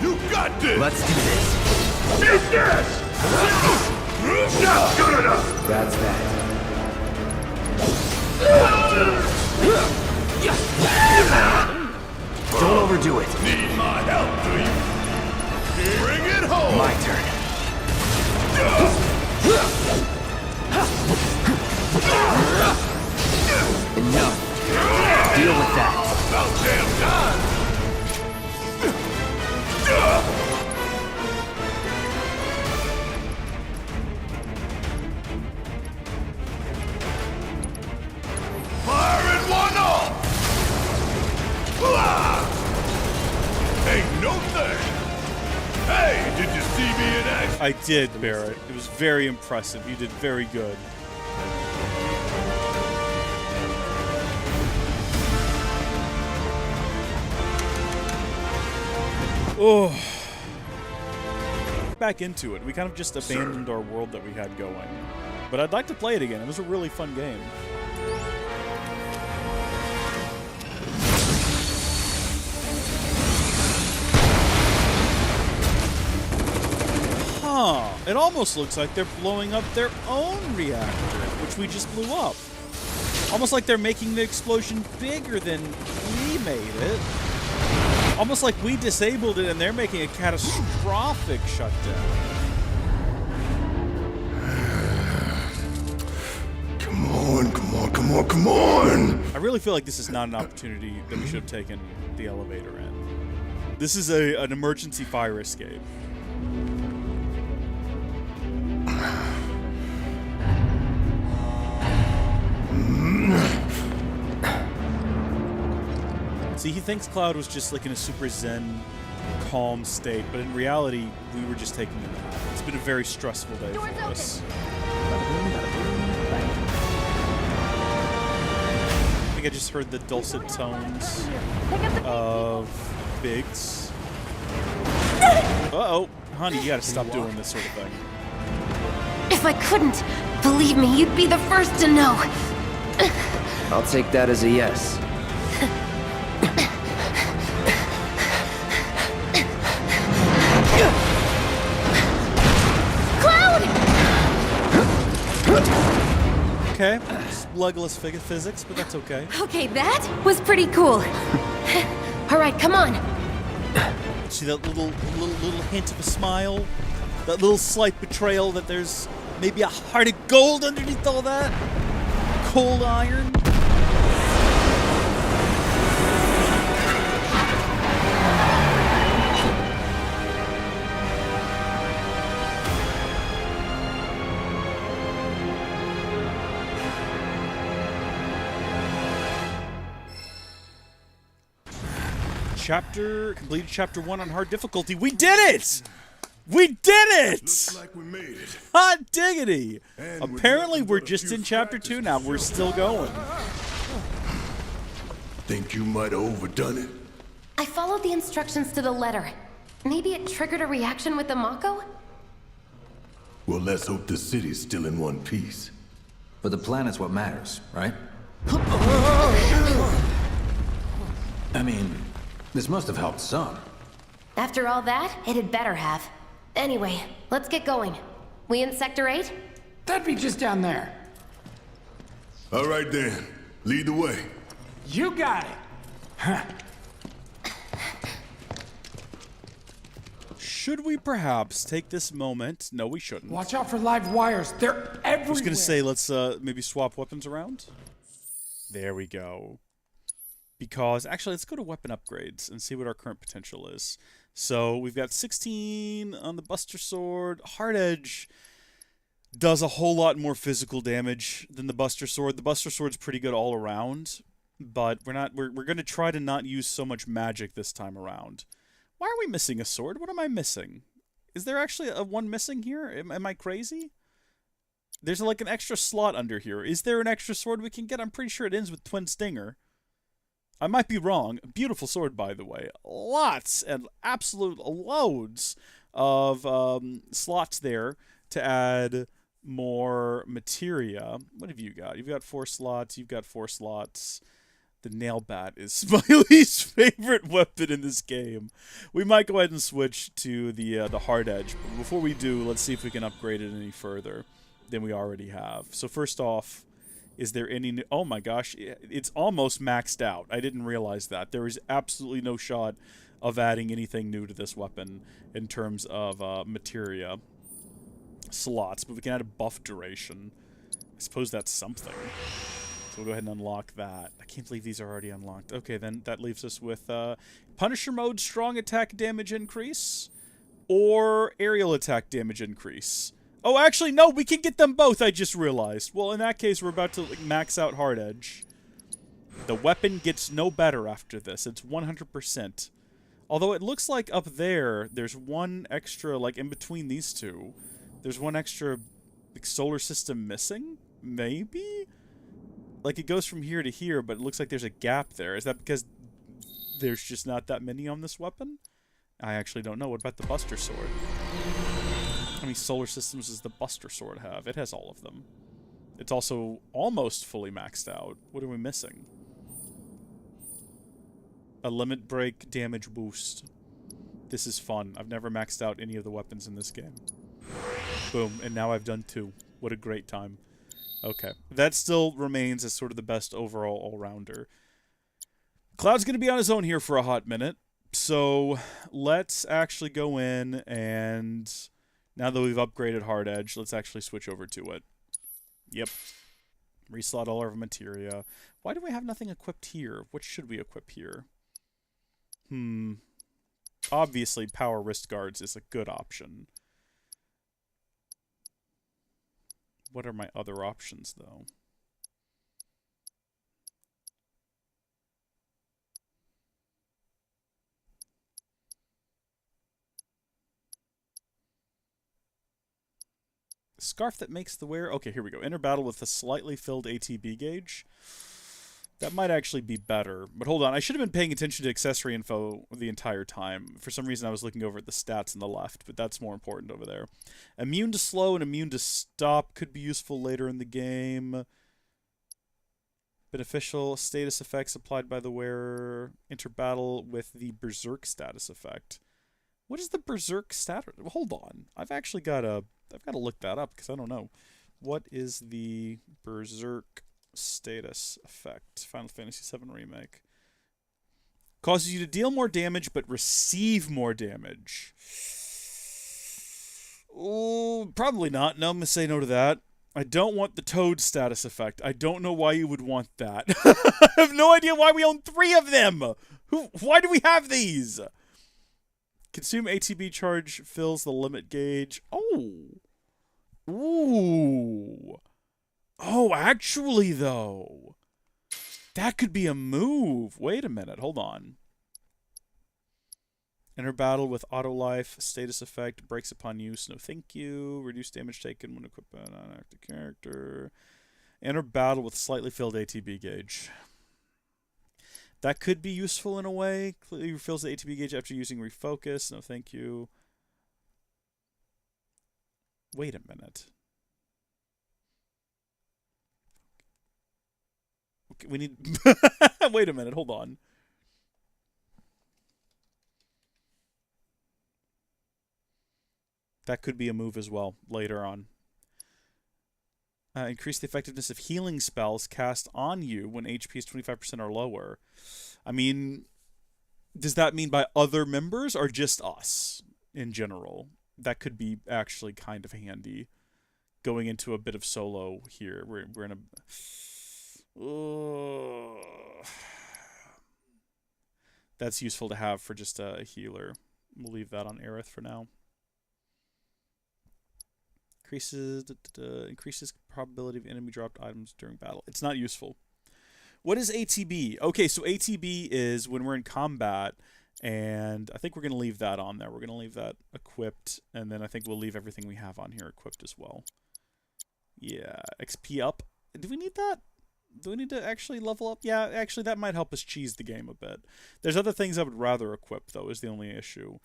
You got this! Let's do this. Take this! Not good enough! That's that. Don't overdo it. Need my help, do you? Bring it home! My turn. Enough. Deal with that. About damn time! Firing one off! Ain't no thing! Hey, did you see me in action? I did, Barret. It was very impressive. You did very good. Oh. Back into it. We kind of just abandoned our world that we had going. But I'd like to play it again. It was a really fun game. Huh. It almost looks like they're blowing up their own reactor, which we just blew up. Almost like they're making the explosion bigger than we made it. Almost like we disabled it and they're making a catastrophic shutdown. Come on! I really feel like this is not an opportunity that we should have taken the elevator in. This is an emergency fire escape. See, he thinks Cloud was just like in a super zen, calm state, but in reality, we were just taking a nap. It's been a very stressful day for us. I think I just heard the dulcet tones of Biggs. Uh-oh. Honey, you gotta stop doing this sort of thing. If I couldn't, believe me, you'd be the first to know. I'll take that as a yes. Okay, it's Legolas physics, but that's okay. Okay, that was pretty cool. All right, come on. See that little hint of a smile? That little slight betrayal that there's maybe a heart of gold underneath all that? Cold iron? Completed chapter 1 on hard difficulty. We did it! We did it! Looks like we made it. Hot diggity! And with Apparently nothing we're but a just few in chapter 2 now. We're still going. Think you might have overdone it? I followed the instructions to the letter. Maybe it triggered a reaction with the Mako? Well, let's hope the city's still in one piece. But the planet's what matters, right? I mean, this must have helped some. After all that, it had better have. Anyway, let's get going. We in Sector 8? That'd be just down there. All right then, lead the way. You got it. Huh. Should we perhaps take this moment? No, we shouldn't. Watch out for live wires. They're everywhere. I was gonna say, let's maybe swap weapons around. There we go. Because, actually, let's go to weapon upgrades and see what our current potential is. So, we've got 16 on the Buster Sword. Hard Edge does a whole lot more physical damage than the Buster Sword. The Buster Sword's pretty good all around, but we're gonna try to not use so much magic this time around. Why are we missing a sword? What am I missing? Is there actually a one missing here? Am I crazy? There's like an extra slot under here. Is there an extra sword we can get? I'm pretty sure it ends with Twin Stinger. I might be wrong. Beautiful sword, by the way. Lots and absolute loads of slots there to add more materia. What have you got? You've got 4 slots. You've got 4 slots. The nail bat is my least favorite weapon in this game. We might go ahead and switch to the hard edge. But before we do, let's see if we can upgrade it any further than we already have. So first off, is there any new... Oh my gosh, it's almost maxed out. I didn't realize that. There is absolutely no shot of adding anything new to this weapon in terms of materia slots. But we can add a buff duration. I suppose that's something. So we'll go ahead and unlock that. I can't believe these are already unlocked. Okay, then that leaves us with Punisher Mode strong attack damage increase or aerial attack damage increase. Oh, actually, no, we can get them both, I just realized. Well, in that case, we're about to max out Hard Edge. The weapon gets no better after this. It's 100%. Although it looks like up there, there's one extra, like in between these two, there's one extra like, solar system missing? Maybe? Like, it goes from here to here, but it looks like there's a gap there. Is that because there's just not that many on this weapon? I actually don't know. What about the Buster Sword? How many solar systems does the Buster Sword have? It has all of them. It's also almost fully maxed out. What are we missing? A limit break damage boost. This is fun. I've never maxed out any of the weapons in this game. Boom, and now I've done 2. What a great time. Okay, that still remains as sort of the best overall all-rounder. Cloud's going to be on his own here for a hot minute, so let's actually go in and, now that we've upgraded Hard Edge, let's actually switch over to it. Yep. Reslot all our materia. Why do we have nothing equipped here? What should we equip here? Obviously, power wrist guards is a good option. What are my other options, though? Scarf that makes the wearer... Okay, here we go. Enter battle with a slightly filled ATB gauge. That might actually be better. But hold on, I should have been paying attention to accessory info the entire time. For some reason, I was looking over at the stats on the left, but that's more important over there. Immune to slow and immune to stop could be useful later in the game. Beneficial status effects applied by the wearer. Enter battle with the Berserk status effect. What is the Berserk status? Hold on. I've got to look that up because I don't know. What is the Berserk status effect? Final Fantasy VII Remake. Causes you to deal more damage, but receive more damage. Oh, probably not. No, I'm going to say no to that. I don't want the Toad status effect. I don't know why you would want that. I have no idea why we own 3 of them. Why do we have these? Consume ATB charge fills the limit gauge. Oh. Ooh. Oh, actually, though. That could be a move. Wait a minute. Hold on. Enter battle with auto life, status effect, breaks upon use, no thank you. Reduce damage taken when equipped by an active character. Enter battle with slightly filled ATB gauge. That could be useful in a way. Clearly refills the ATB gauge after using refocus, no thank you. Wait a minute. Okay, we need... Wait a minute, hold on. That could be a move as well, later on. Increase the effectiveness of healing spells cast on you when HP is 25% or lower. I mean, does that mean by other members or just us in general? That could be actually kind of handy. Going into a bit of solo here. We're in a... That's useful to have for just a healer. We'll leave that on Aerith for now. Increases probability of enemy dropped items during battle. It's not useful. What is ATB? Okay, so ATB is when we're in combat, and I think we're going to leave that on there. We're going to leave that equipped, and then I think we'll leave everything we have on here equipped as well. Yeah, XP up. Do we need that? Do we need to actually level up? Yeah, actually, that might help us cheese the game a bit. There's other things I would rather equip, though, is the only issue.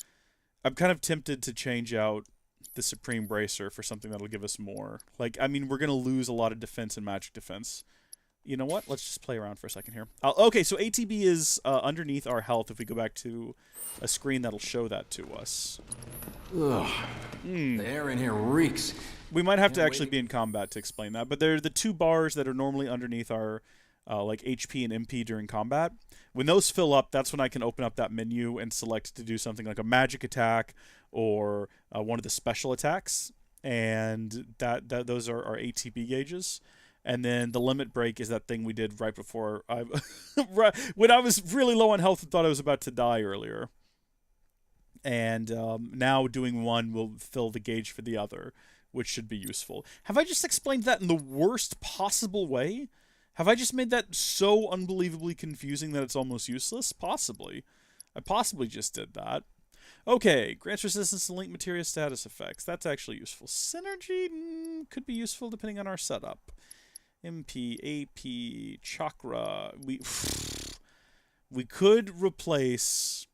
I'm kind of tempted to change out the Supreme Bracer for something that'll give us more. Like, I mean, we're going to lose a lot of defense and magic defense. You know what? Let's just play around for a second here. Okay, so ATB is underneath our health. If we go back to a screen, that'll show that to us. Ugh. The air in here reeks. We might have to actually be in combat to explain that, but they're the two bars that are normally underneath our like HP and MP during combat. When those fill up, that's when I can open up that menu and select to do something like a magic attack or one of the special attacks, and those are our ATB gauges. And then the limit break is that thing we did right before when I was really low on health and thought I was about to die earlier. And now doing one will fill the gauge for the other, which should be useful. Have I just explained that in the worst possible way? Have I just made that so unbelievably confusing that it's almost useless? Possibly. I possibly just did that. Okay, grants resistance to link materia status effects. That's actually useful. Synergy could be useful depending on our setup. MP, AP, chakra. We could replace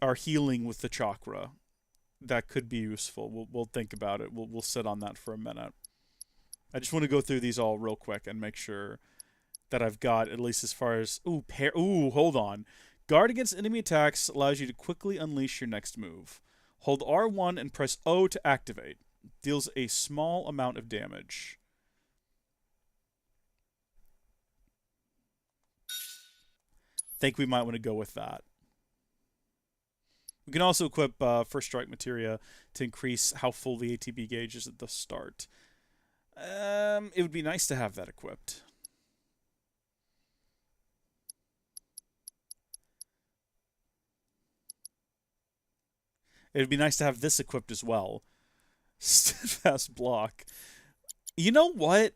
our healing with the chakra. That could be useful. We'll think about it. We'll sit on that for a minute. I just want to go through these all real quick and make sure that I've got at least as far as... Ooh, hold on. Guard against enemy attacks allows you to quickly unleash your next move. Hold R1 and press O to activate. Deals a small amount of damage. Think we might want to go with that. We can also equip First Strike Materia to increase how full the ATB gauge is at the start. It would be nice to have that equipped. It would be nice to have this equipped as well. Steadfast block. You know what?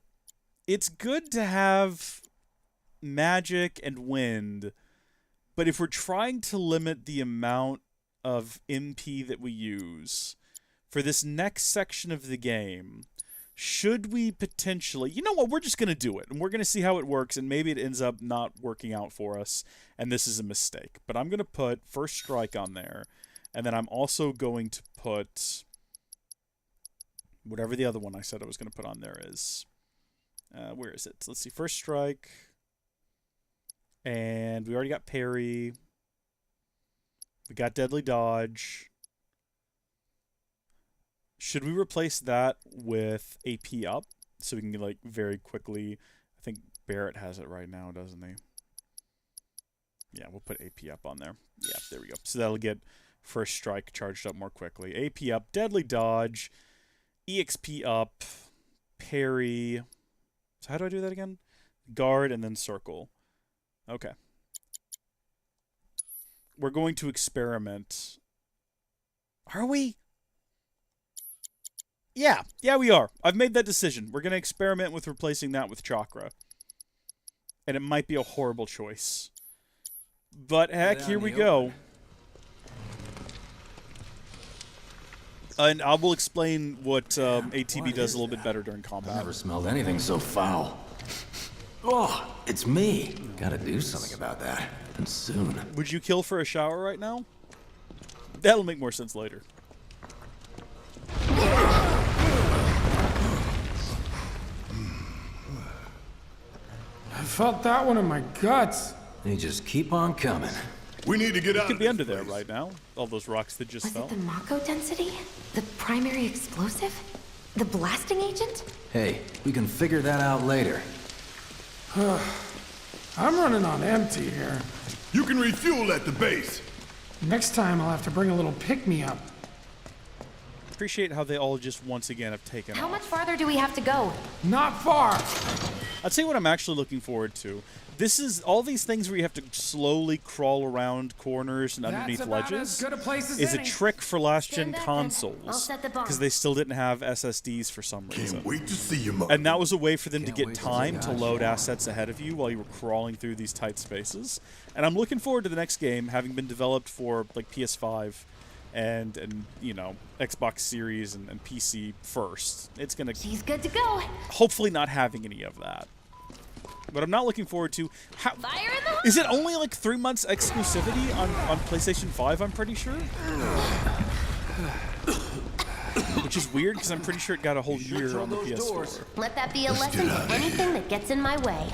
It's good to have magic and wind, but if we're trying to limit the amount of MP that we use for this next section of the game, should we potentially... You know what? We're just going to do it, and we're going to see how it works, and maybe it ends up not working out for us, and this is a mistake. But I'm going to put First Strike on there, and then I'm also going to put whatever the other one I said I was going to put on there is. Where is it? Let's see. First Strike. And we already got parry. We got deadly dodge. Should we replace that with AP up so we can like very quickly? I think Barret has it right now, doesn't he? Yeah, we'll put AP up on there. Yeah, there we go. So that'll get First Strike charged up more quickly. AP up, deadly dodge, EXP up, parry. So how do I do that again? Guard and then circle. Okay. We're going to experiment. Are we? Yeah, we are. I've made that decision. We're going to experiment with replacing that with chakra. And it might be a horrible choice. But heck, here we go. And I will explain what ATB does a little bit better during I've combat. never smelled anything so foul. Oh, it's me. Gotta do something about that. And soon. Would you kill for a shower right now? That'll make more sense later. I felt that one in my guts. They just keep on coming. We need to get out Could of be this under there place. right now. All those rocks that just Was fell. it the Mako density? The primary explosive? The blasting agent? Hey, we can figure that out later. I'm running on empty here. You can refuel at the base. Next time I'll have to bring a little pick-me-up. Appreciate how they all just once again have taken How off. much farther do we have to go? Not far. I'd say what I'm actually looking forward to. This is all these things where you have to slowly crawl around corners and underneath That's about ledges. as good a place as Is a any. trick for last-gen Stand back then. I'll consoles set the bomb. because they still didn't have SSDs for some reason. Can't wait to see you, Mother. And that was a way for them to Can't get wait till time they to got load you. assets ahead of you while you were crawling through these tight spaces. And I'm looking forward to the next game, having been developed for like PS5 and you know, Xbox Series and PC first. It's gonna She's good to go. hopefully not having any of that. But I'm not looking forward to how. Fire in the hole! Is it only like 3 months exclusivity on PlayStation 5? I'm pretty sure. Which is weird because I'm pretty sure it got a whole year on the PS4. Let that be a lesson to anything that gets in my way.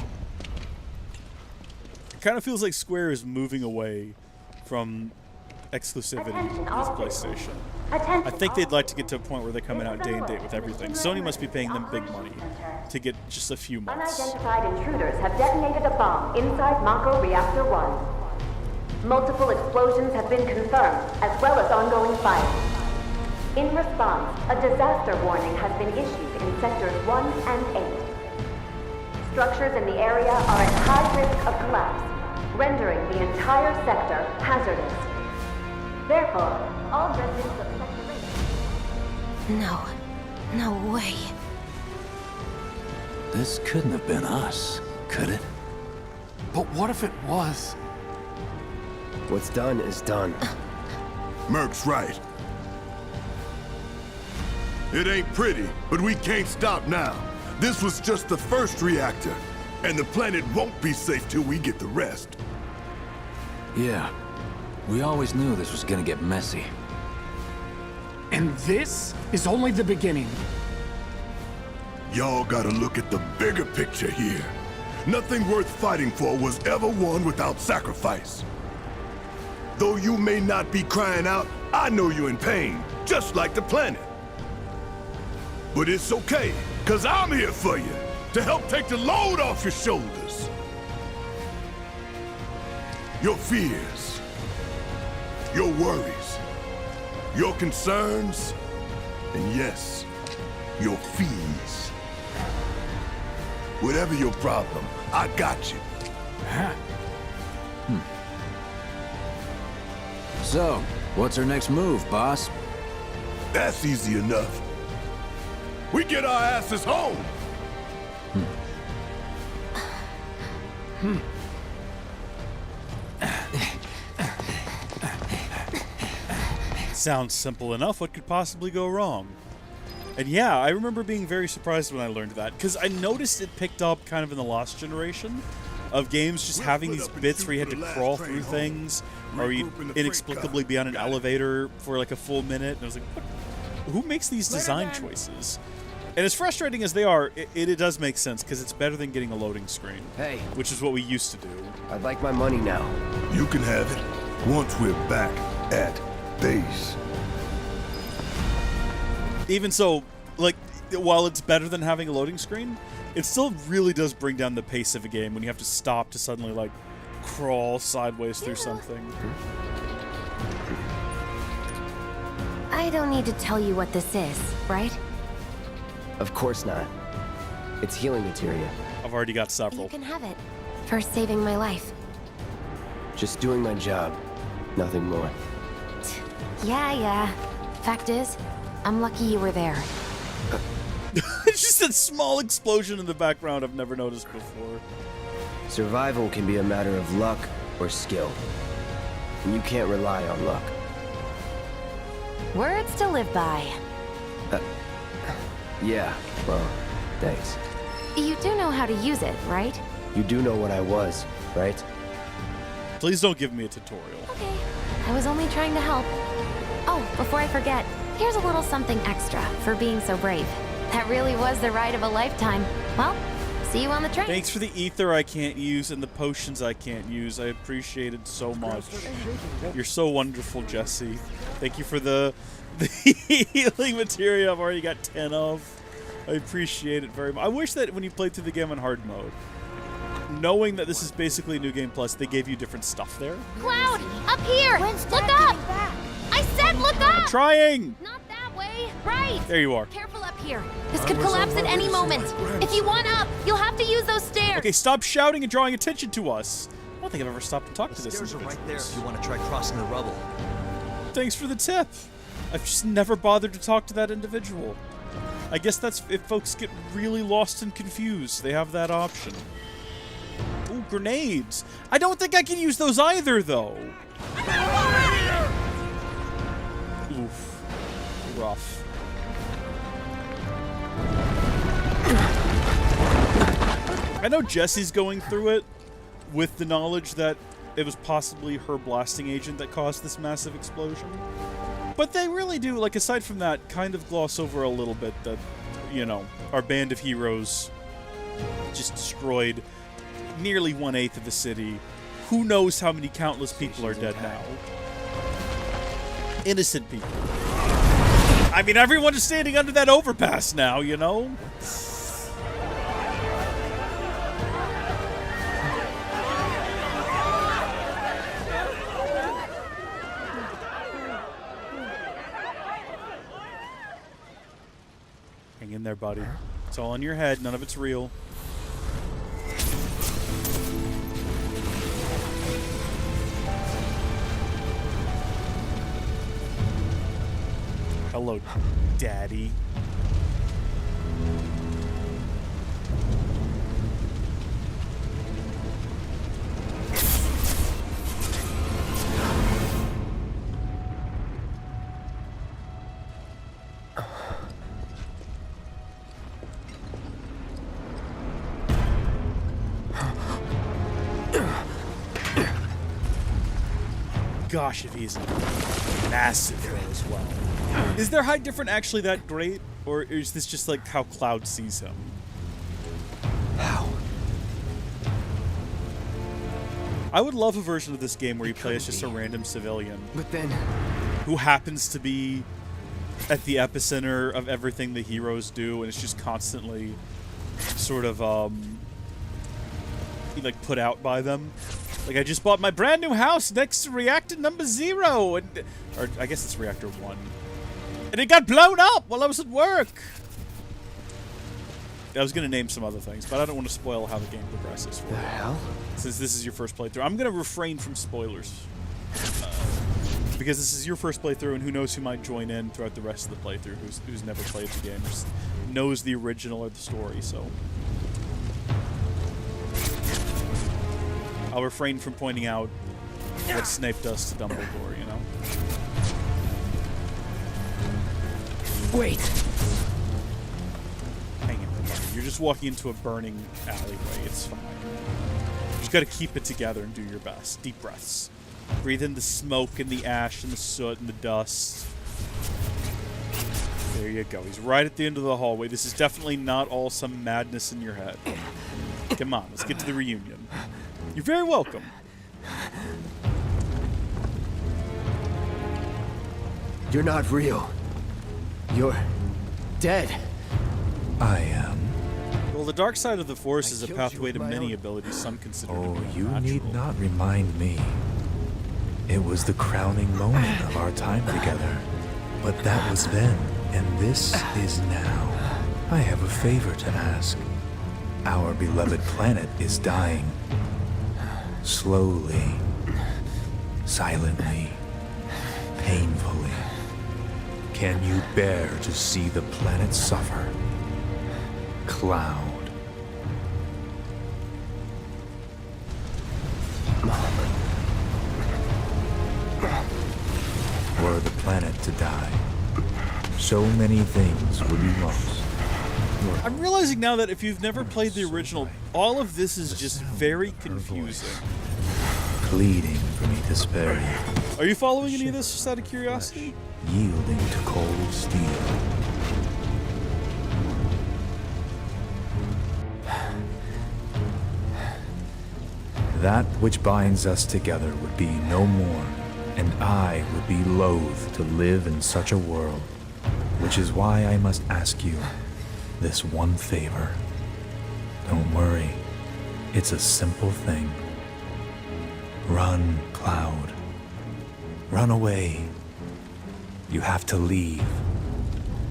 It kind of feels like Square is moving away from exclusivity with PlayStation. I think they'd like to get to a point where they're coming out day and date with everything. Sony must be paying them big money to get just a few months. Unidentified intruders have detonated a bomb inside Mako Reactor 1. Multiple explosions have been confirmed, as well as ongoing fire. In response, a disaster warning has been issued in Sectors 1 and 8. Structures in the area are at high risk of collapse, rendering the entire sector hazardous. Therefore, all residents of Sector 8... No way. This couldn't have been us, could it? But what if it was? What's done is done. Merc's right. It ain't pretty, but we can't stop now. This was just the first reactor, and the planet won't be safe till we get the rest. Yeah. We always knew this was gonna get messy. And this is only the beginning. Y'all gotta look at the bigger picture here. Nothing worth fighting for was ever won without sacrifice. Though you may not be crying out, I know you're in pain, just like the planet. But it's okay, cause I'm here for you, to help take the load off your shoulders. Your fears, your worries, your concerns, and yes, your fees. Whatever your problem, I got you. So, what's our next move, boss? That's easy enough. We get our asses home. Sounds simple enough. What could possibly go wrong? And yeah, I remember being very surprised when I learned that, because I noticed it picked up kind of in the Lost generation of games just having these bits where you had to crawl through things, or you'd inexplicably be on an elevator for like a full minute, and I was like, what? Who makes these design choices? And as frustrating as they are, it does make sense, because it's better than getting a loading screen. Hey. Which is what we used to do. I'd like my money now. You can have it once we're back at base. Even so, like, while it's better than having a loading screen, it still really does bring down the pace of a game when you have to stop to suddenly, like, crawl sideways through something. I don't need to tell you what this is, right? Of course not. It's healing materia. I've already got several. You can have it. For saving my life. Just doing my job. Nothing more. Yeah. Fact is, I'm lucky you were there. It's just a small explosion in the background I've never noticed before. Survival can be a matter of luck or skill. And you can't rely on luck. Words to live by. Yeah, well, thanks. You do know how to use it, right? You do know what I was, right? Please don't give me a tutorial. Okay. I was only trying to help. Oh, before I forget, here's a little something extra for being so brave. That really was the ride of a lifetime. Well, see you on the train. Thanks for the ether I can't use and the potions I can't use. I appreciate it so much. You're so wonderful, Jesse. Thank you for the healing material I've already got 10 of. I appreciate it very much. I wish that when you played through the game on hard mode, knowing that this is basically New Game Plus, they gave you different stuff there. Cloud! Up here! Look up! I said look up! I'm trying! Not that way. Right! There you are. Careful up here. This could collapse at any moment. If you want up, you'll have to use those stairs. Okay, stop shouting and drawing attention to us. I don't think I've ever stopped to talk to this Stairs are individual. right there if you want to try crossing the rubble. Thanks for the tip. I've just never bothered to talk to that individual. I guess that's if folks get really lost and confused. They have that option. Ooh, grenades. I don't think I can use those either, though. Oof. Rough. I know Jesse's going through it with the knowledge that it was possibly her blasting agent that caused this massive explosion. But they really do, like, aside from that, kind of gloss over a little bit that, you know, our band of heroes just destroyed nearly 1/8 of the city. Who knows how many countless people are dead now? Innocent people. I mean, everyone is standing under that overpass now, you know? Hang in there, buddy. It's all in your head. None of it's real. Hello, Daddy. Gosh, if he's massive though as well. Is their height different actually that great? Or is this just like how Cloud sees him? How? I would love a version of this game where you play as just a random civilian. But then... who happens to be at the epicenter of everything the heroes do, and it's just constantly sort of, like, put out by them. Like, I just bought my brand new house next to reactor number 0, and, or I guess it's reactor 1. And it got blown up while I was at work! I was going to name some other things, but I don't want to spoil how the game progresses for you. The hell? Since this is your first playthrough. I'm going to refrain from spoilers. Because this is your first playthrough, and who knows who might join in throughout the rest of the playthrough who's never played the game, just knows the original or the story, so... I'll refrain from pointing out what Snape does to Dumbledore, you know? Wait! Hang in there, buddy. You're just walking into a burning alleyway. It's fine. You just gotta keep it together and do your best. Deep breaths. Breathe in the smoke and the ash and the soot and the dust. There you go. He's right at the end of the hallway. This is definitely not all some madness in your head. Come on, let's get to the reunion. You're very welcome. You're not real. You're dead. I am. Well, the dark side of the Force is a pathway to many abilities some consider to be unnatural. You need not remind me. It was the crowning moment of our time together. But that was then, and this is now. I have a favor to ask. Our beloved planet is dying. Slowly, silently, painfully. Can you bear to see the planet suffer? Cloud. were the planet to die, so many things would be lost. I'm realizing now that if you've never played the original, all of this is just very confusing. Pleading for me to spare you. Are you following any of this just out of curiosity? Yielding to cold steel. That which binds us together would be no more, and I would be loath to live in such a world, which is why I must ask you this one favor. Don't worry, it's a simple thing. Run, Cloud. Run away. You have to leave.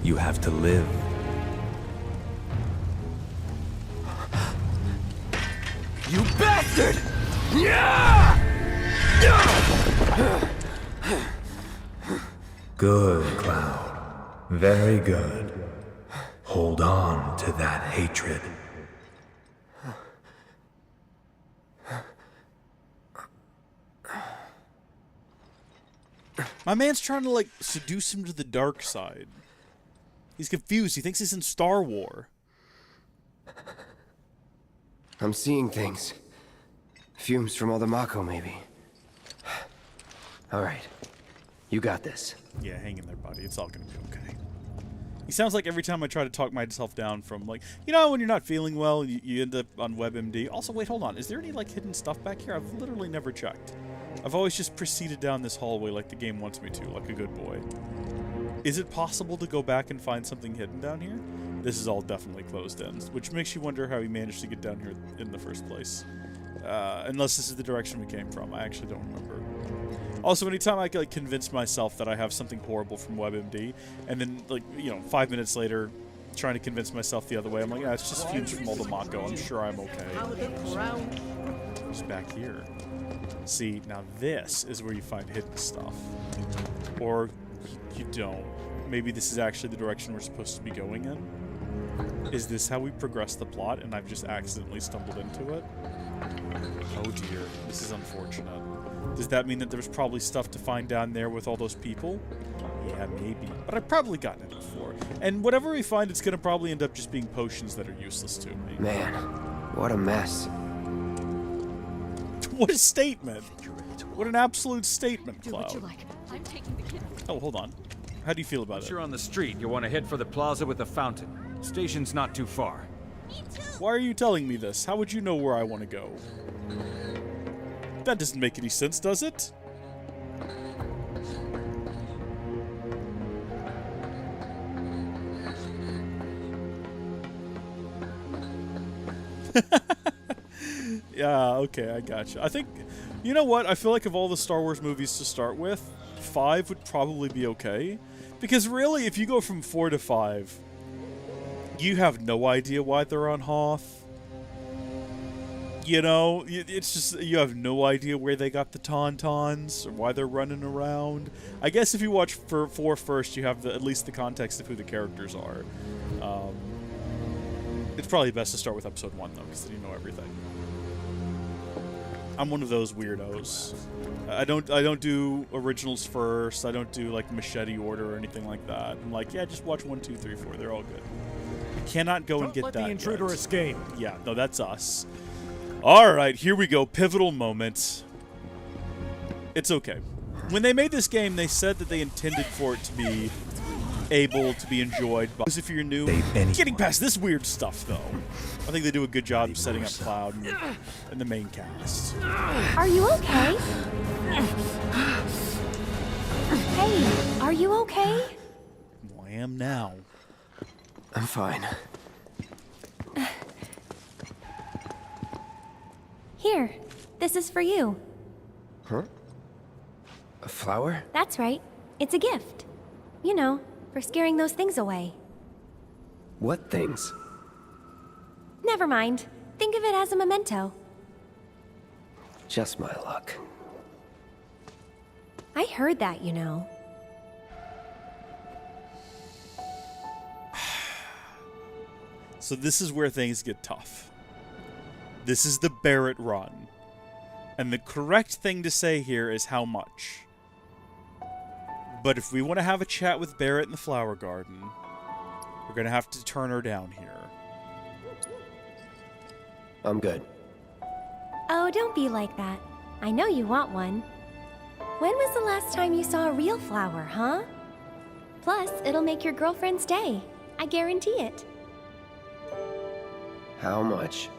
You have to live. You bastard! Yeah! Good, Cloud. Very good. Hold on to that hatred. My man's trying to, like, seduce him to the dark side. He's confused. He thinks he's in Star War. I'm seeing things. Fumes from all the Mako, maybe. Alright. You got this. Yeah, hang in there, buddy. It's all gonna be okay. He sounds like every time I try to talk myself down from, like, you know, when you're not feeling well, you end up on WebMD. Also, wait, hold on. Is there any, like, hidden stuff back here? I've literally never checked. I've always just proceeded down this hallway like the game wants me to, like a good boy. Is it possible to go back and find something hidden down here? This is all definitely closed in, which makes you wonder how he managed to get down here in the first place. Unless this is the direction we came from. I actually don't remember. Also, anytime I like convince myself that I have something horrible from WebMD, and then, like, you know, 5 minutes later, trying to convince myself the other way, I'm like, yeah, it's just fumes from all the Mako. I'm sure I'm okay. Just back here. See, now this is where you find hidden stuff. Or you don't. Maybe this is actually the direction we're supposed to be going in? Is this how we progress the plot and I've just accidentally stumbled into it? Oh dear, this is unfortunate. Does that mean that there's probably stuff to find down there with all those people? Yeah, maybe. But I've probably gotten it before. And whatever we find, it's gonna probably end up just being potions that are useless to me. Man, what a mess. What a statement! What an absolute statement, Cloud. I'm taking the kid. Oh, hold on. How do you feel about Once it? you're on the street, you want to head for the plaza with the fountain. Station's not too far. Why are you telling me this? How would you know where I want to go? That doesn't make any sense, does it? Yeah, okay, I gotcha. I think, you know what? I feel like of all the Star Wars movies to start with, 5 would probably be okay. Because really, if you go from 4 to 5, you have no idea why they're on Hoth. You know, it's just, you have no idea where they got the Tauntauns, or why they're running around. I guess if you watch 4 first, you have at least the context of who the characters are. It's probably best to start with Episode 1, though, because then you know everything. I'm one of those weirdos. I don't do originals first. I don't do, like, machete order or anything like that. I'm like, yeah, just watch 1, 2, 3, 4. They're all good. You cannot go and get that. Don't let the intruder escape. Yeah, no, that's us. All right, here we go. Pivotal moment. It's okay. When they made this game, they said that they intended for it to be able to be enjoyed by those if you're new. Getting past this weird stuff, though. I think they do a good job setting up Cloud and the main cast. Are you okay? Hey, are you okay? Well, I am now. I'm fine. Here, this is for you. Huh? A flower? That's right. It's a gift. You know, for scaring those things away. What things? Never mind. Think of it as a memento. Just my luck. I heard that, you know. So this is where things get tough. This is the Barret run. And the correct thing to say here is how much. But if we want to have a chat with Barret in the flower garden, we're going to have to turn her down here. I'm good. Oh, don't be like that. I know you want one. When was the last time you saw a real flower, huh? Plus, it'll make your girlfriend's day. I guarantee it. How much?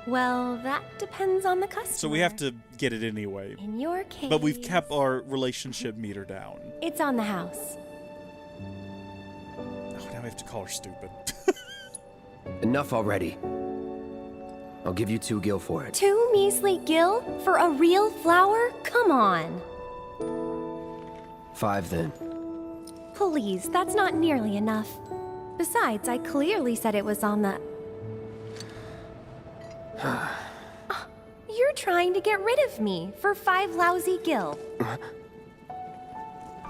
Well, that depends on the customer. So we have to get it anyway. In your case... But we've kept our relationship meter down. It's on the house. Oh, now we have to call her stupid. Enough already. I'll give you 2 gil for it. 2 measly gil for a real flower? Come on. 5 then. Please, that's not nearly enough. Besides, I clearly said it was on the... You're trying to get rid of me for 5 lousy gil. I've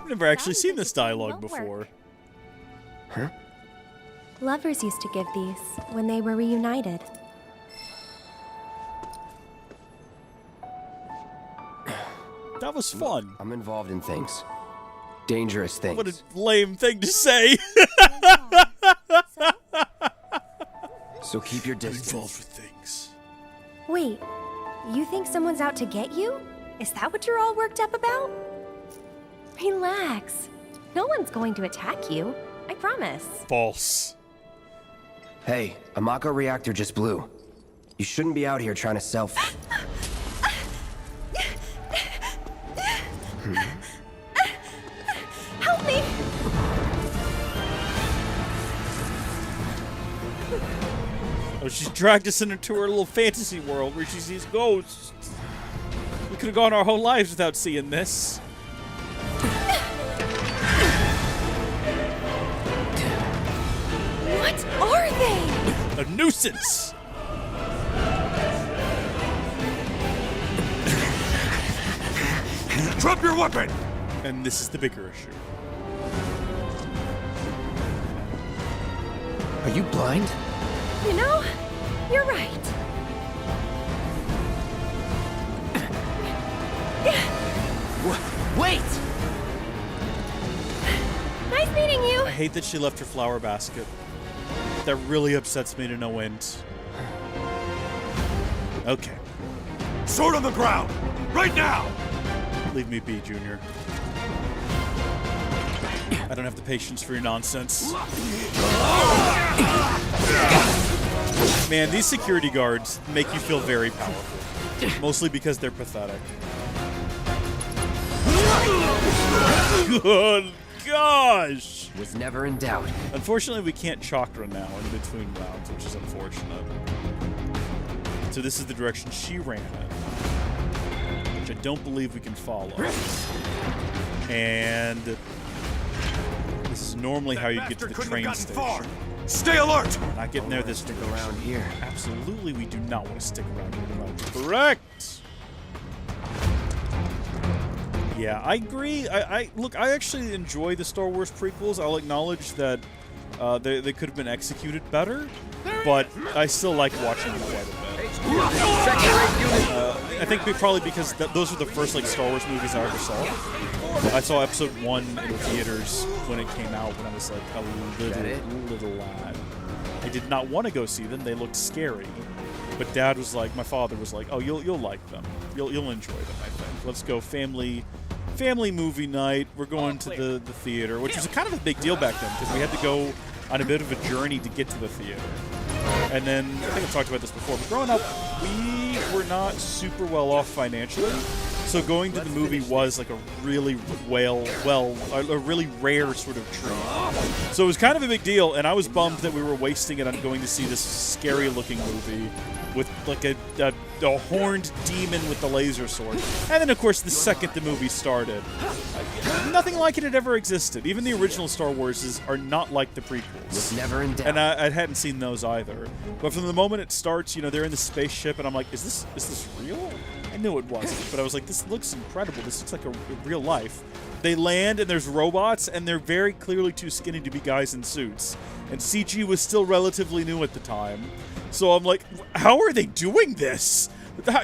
never actually seen this dialogue before. Huh? Lovers used to give these when they were reunited. That was fun. I'm involved in things. Dangerous things. What a lame thing to say. So keep your distance. Involved with things. Wait, you think someone's out to get you? Is that what you're all worked up about? Relax. No one's going to attack you. I promise. False. Hey, a Mako reactor just blew. You shouldn't be out here trying to self... Help me! Oh, she's dragged us into her little fantasy world where she sees ghosts. We could have gone our whole lives without seeing this. What are they? A nuisance! Drop your weapon! And this is the bigger issue. Are you blind? You know, you're right. Wait! Nice meeting you. I hate that she left her flower basket. That really upsets me to no end. Okay. Sword on the ground! Right now! Leave me be, Junior. I don't have the patience for your nonsense. Man, these security guards make you feel very powerful. Mostly because they're pathetic. Good gosh! Was never in doubt. Unfortunately, we can't chakra now in between rounds, which is unfortunate. So this is the direction she ran in, which I don't believe we can follow. And this is normally how you get to the train station. Stay alert! Not getting there this Stick direction. around here. Absolutely, we do not want to stick around here. Correct. Yeah, I agree. Look, I actually enjoy the Star Wars prequels. I'll acknowledge that they could have been executed better, but I still like watching them quite a bit. I think probably because those were the first Star Wars movies I ever saw. I saw Episode 1 in theaters when it came out when I was a little lad. I did not want to go see them. They looked scary. But Dad was like, my father was like, oh, you'll like them. You'll enjoy them, I think. Let's go family movie night. We're going to the theater, which was kind of a big deal back then because we had to go on a bit of a journey to get to the theater. And then, I think I've talked about this before, but growing up, we were not super well off financially. So going to the movie was like a really a really rare sort of treat. So it was kind of a big deal, and I was bummed that we were wasting it on going to see this scary-looking movie with like a horned demon with the laser sword. And then, of course, the second the movie started, nothing like it had ever existed. Even the original Star Warses are not like the prequels. Was never in doubt. And I hadn't seen those either. But from the moment it starts, they're in the spaceship, and I'm like, is this real? I knew it wasn't, but I was like, this looks incredible. This looks like a real life. They land, and there's robots, and they're very clearly too skinny to be guys in suits. And CG was still relatively new at the time. So I'm like, how are they doing this?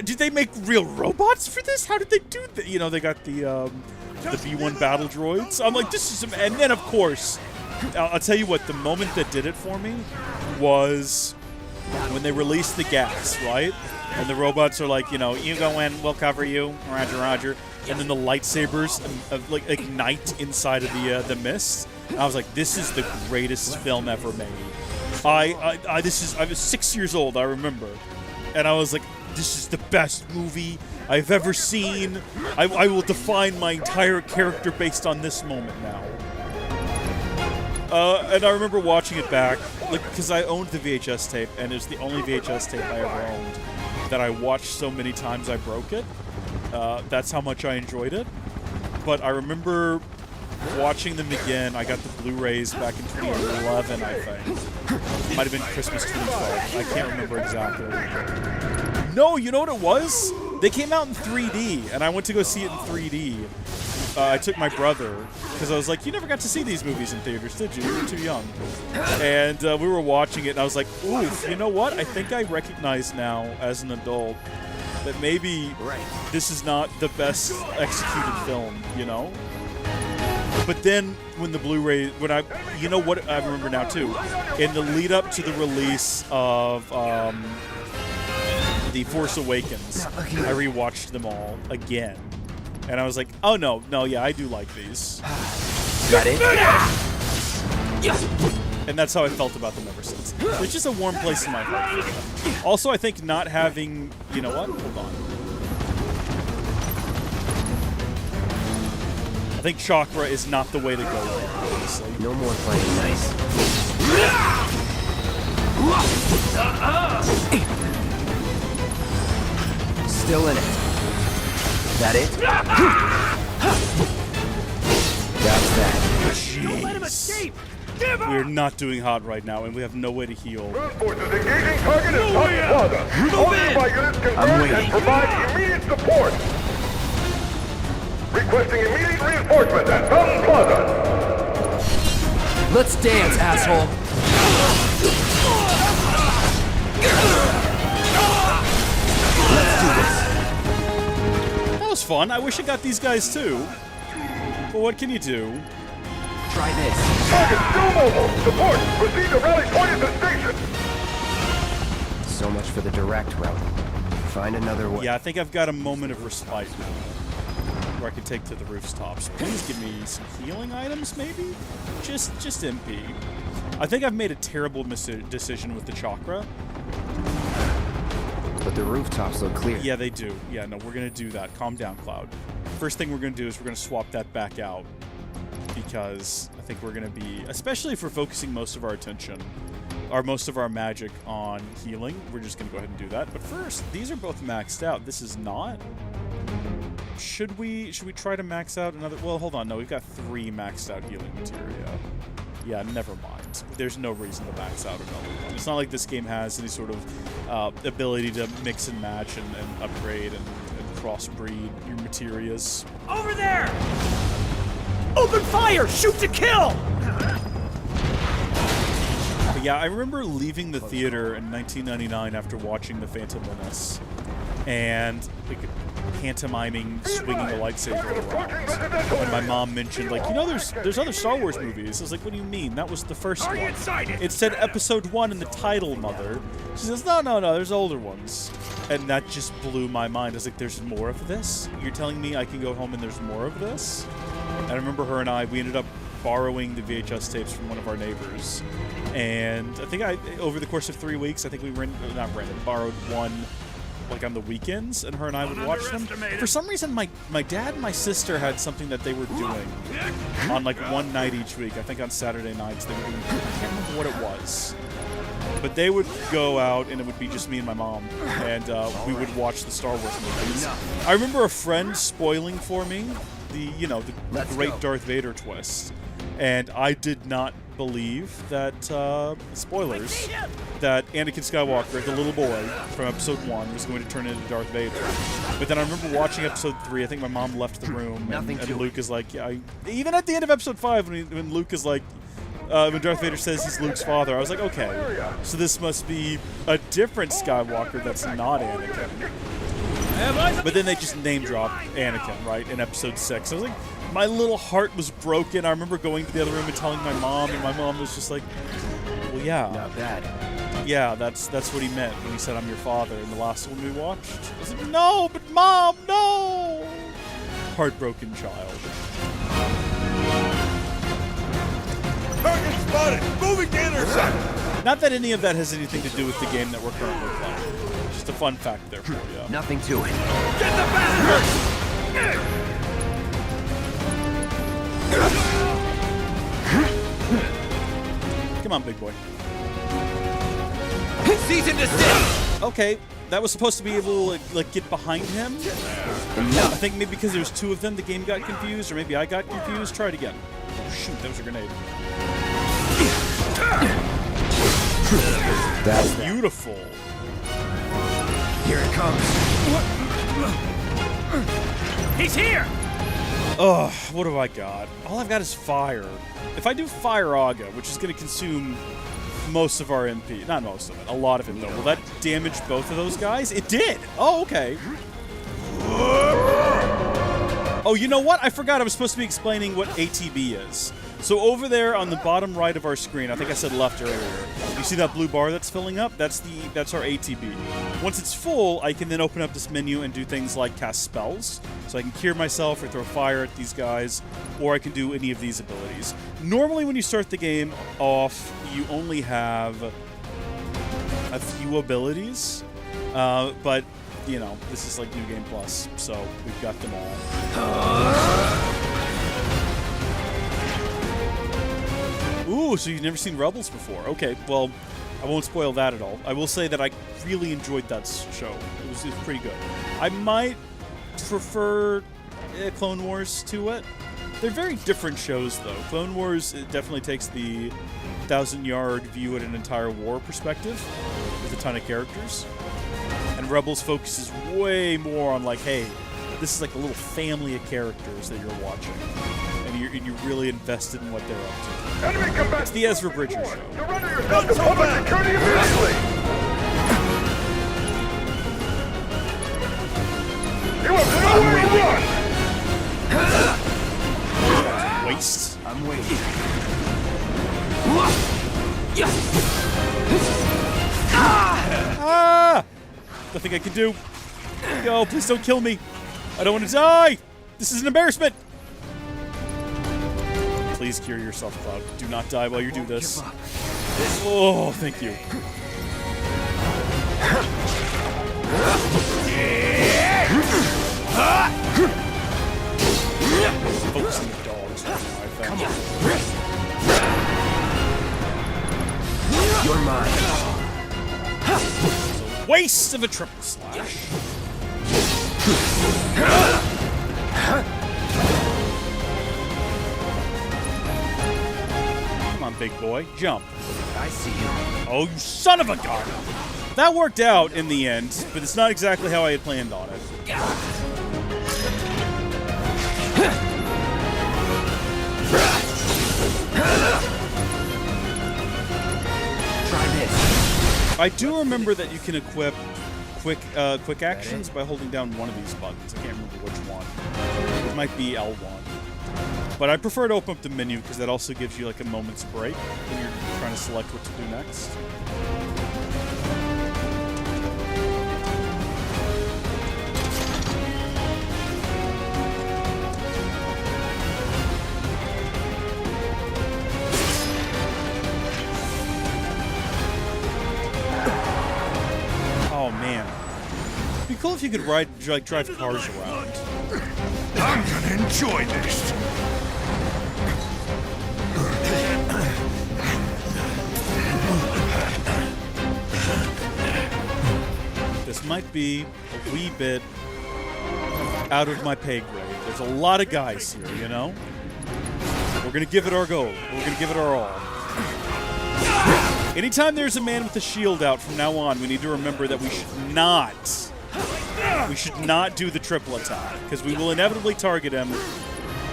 Did they make real robots for this? How did they do that? You know, they got the V1 battle droids. I'm like, this is... And then, of course, I'll tell you what, the moment that did it for me was when they released the gas, right? And the robots are like, you know, you go in, we'll cover you, roger, roger. And then the lightsabers like ignite inside of the mist. And I was like, this is the greatest film ever made. I was 6 years old, I remember. And I was like, this is the best movie I've ever seen. I will define my entire character based on this moment now. And I remember watching it back, like, because I owned the VHS tape, and it was the only VHS tape I ever owned that I watched so many times I broke it. That's how much I enjoyed it. But I remember watching them again. I got the Blu-rays back in 2011, I think. Might have been Christmas 2012. I can't remember exactly. No, you know what it was? They came out in 3D, and I went to go see it in 3D. I took my brother, because I was like, you never got to see these movies in theaters, did you? You were too young. And we were watching it, and I was like, oof, you know what? I think I recognize now, as an adult, that maybe this is not the best executed film, you know? But then, when the Blu-ray, you know what I remember now, too? In the lead-up to the release of The Force Awakens, I rewatched them all again. And I was like, oh, no, yeah, I do like these. Got it? And that's how I felt about them ever since. It's just a warm place in my heart. Also, I think not having... You know what? Hold on. I think chakra is not the way to go there, honestly. No more playing nice. Still in it. That it? That's that. Jeez. Let him escape! We're not doing hot right now, and we have no way to heal. Forces engaging target at Top Plaza. All nearby units converge and provide immediate support. Requesting immediate reinforcement at Fountain Plaza. Let's dance, asshole. Let's do this. That was fun. I wish I got these guys too. But what can you do? Try this. Target still mobile. Support. Proceed to rally point at the station. So much for the direct route. Find another way. Yeah, I think I've got a moment of respite where I can take to the rooftops. Please give me some healing items, maybe? Just MP. I think I've made a terrible decision with the chakra. But the rooftops look clear. Yeah, they do. Yeah, no, we're going to do that. Calm down, Cloud. First thing we're going to do is we're going to swap that back out. Because I think we're going to be, especially if we're focusing most of our attention, or most of our magic on healing, we're just going to go ahead and do that. But first, these are both maxed out. This is not. Should we try to max out another? Well, hold on. No, we've got 3 maxed out healing materia. Yeah, never mind. There's no reason to max out another one. It's not like this game has any sort of ability to mix and match and upgrade and crossbreed your materias. Over there! Open fire! Shoot to kill! But yeah, I remember leaving the theater in 1999 after watching The Phantom Menace and like, pantomiming swinging a lightsaber around. And my mom mentioned, like, you know, there's other Star Wars movies. I was like, what do you mean? That was the first one. It said Episode 1 in the title, Mother. She says, no, there's older ones. And that just blew my mind. I was like, there's more of this? You're telling me I can go home and there's more of this? And I remember her and we ended up borrowing the VHS tapes from one of our neighbors. And I think over the course of 3 weeks, I think we borrowed one like on the weekends, and her and I would watch them. For some reason, my dad and my sister had something that they were doing on like one night each week. I think on Saturday nights they were doing, I can't remember what it was. But they would go out, and it would be just me and my mom, and we would watch the Star Wars movies. I remember a friend spoiling for me the great Darth Vader twist, and I did not believe that, spoilers, that Anakin Skywalker, the little boy from Episode 1, was going to turn into Darth Vader. But then I remember watching Episode 3, I think my mom left the room, and Luke is like, yeah, even at the end of Episode 5, when Luke is like, when Darth Vader says he's Luke's father, I was like, okay, so this must be a different Skywalker that's not Anakin. But then they just name drop Anakin, right, in Episode 6. I was like, my little heart was broken. I remember going to the other room and telling my mom, and my mom was just like, well, yeah. Not bad. Yeah, that's what he meant when he said, I'm your father, in the last one we watched. I was like, no, but Mom, no! Heartbroken child. Target spotted! Moving to intercept! Not that any of that has anything to do with the game that we're currently playing. Just a fun fact there for you. Nothing to it. Get the bastard! Come on, big boy. Cease and desist! Okay, that was supposed to be able to like get behind him. I think maybe because there was two of them, the game got confused, or maybe I got confused. Try it again. Oh, shoot, that was a grenade. That's beautiful. Here it comes. He's here! Ugh, what have I got? All I've got is fire. If I do Fire Aga, which is going to consume most of our MP, not most of it, a lot of it though, will that damage both of those guys? It did! Oh, okay. Oh, you know what? I forgot I was supposed to be explaining what ATB is. So over there on the bottom right of our screen, I think I said left earlier, you see that blue bar that's filling up? That's our ATB. Once it's full, I can then open up this menu and do things like cast spells. So I can cure myself or throw fire at these guys, or I can do any of these abilities. Normally when you start the game off, you only have a few abilities, but, you know, this is like New Game Plus, so we've got them all. Ooh, so you've never seen Rebels before. Okay, well, I won't spoil that at all. I will say that I really enjoyed that show. It was pretty good. I might prefer Clone Wars to it. They're very different shows, though. Clone Wars definitely takes the 1,000-yard view at an entire war perspective with a ton of characters. And Rebels focuses way more on, like, hey, this is like a little family of characters that you're watching. And you're really invested in what they're up to. It's the Ezra Bridger show. Surrender yourself to public security immediately! You have nowhere to run! Waste. I'm waiting. Ah! Nothing I can do. Go, please don't kill me. I don't want to die. This is an embarrassment. Please cure yourself, Cloud. Do not die while you do this. Oh, thank you. Focus on the dogs. Come on. You're mine. Waste of a triple slash. Come on, big boy. Jump. I see you. Oh, you son of a gun! That worked out in the end, but it's not exactly how I had planned on it. Try this. I do remember that you can equip quick actions by holding down one of these buttons. I can't remember which one. It might be L1. But I prefer to open up the menu because that also gives you like a moment's break when you're trying to select what to do next. Oh man. It'd be cool if you could drive cars around. I'm gonna enjoy this! This might be a wee bit out of my pay grade. There's a lot of guys here, you know? We're gonna give it our go. We're gonna give it our all. Anytime there's a man with a shield out from now on, we need to remember that we should not do the triple attack, because we will inevitably target him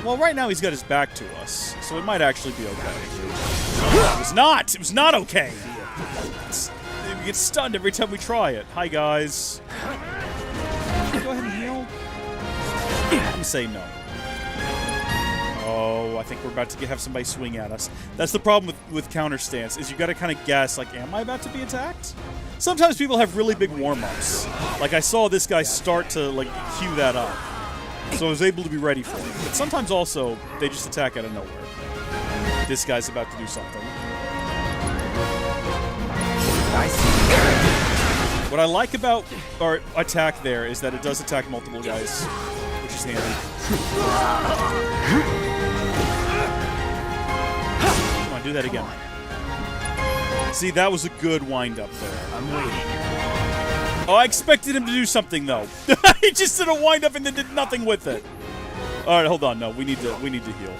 Well, right now he's got his back to us, so it might actually be okay. It was not! It was not okay! We get stunned every time we try it. Hi, guys. Go ahead and heal. I'm gonna say no. Oh, I think we're about to have somebody swing at us. That's the problem with counter stance, is you gotta kind of guess, like, am I about to be attacked? Sometimes people have really big warm-ups. Like, I saw this guy start to, like, cue that up. So I was able to be ready for it. But sometimes also, they just attack out of nowhere. This guy's about to do something. I see. What I like about our attack there is that it does attack multiple guys, which is handy. Come on, do that again. See, that was a good wind-up there. I'm waiting. Oh, I expected him to do something, though. He just did a wind-up and then did nothing with it. All right, hold on. No, we need to heal.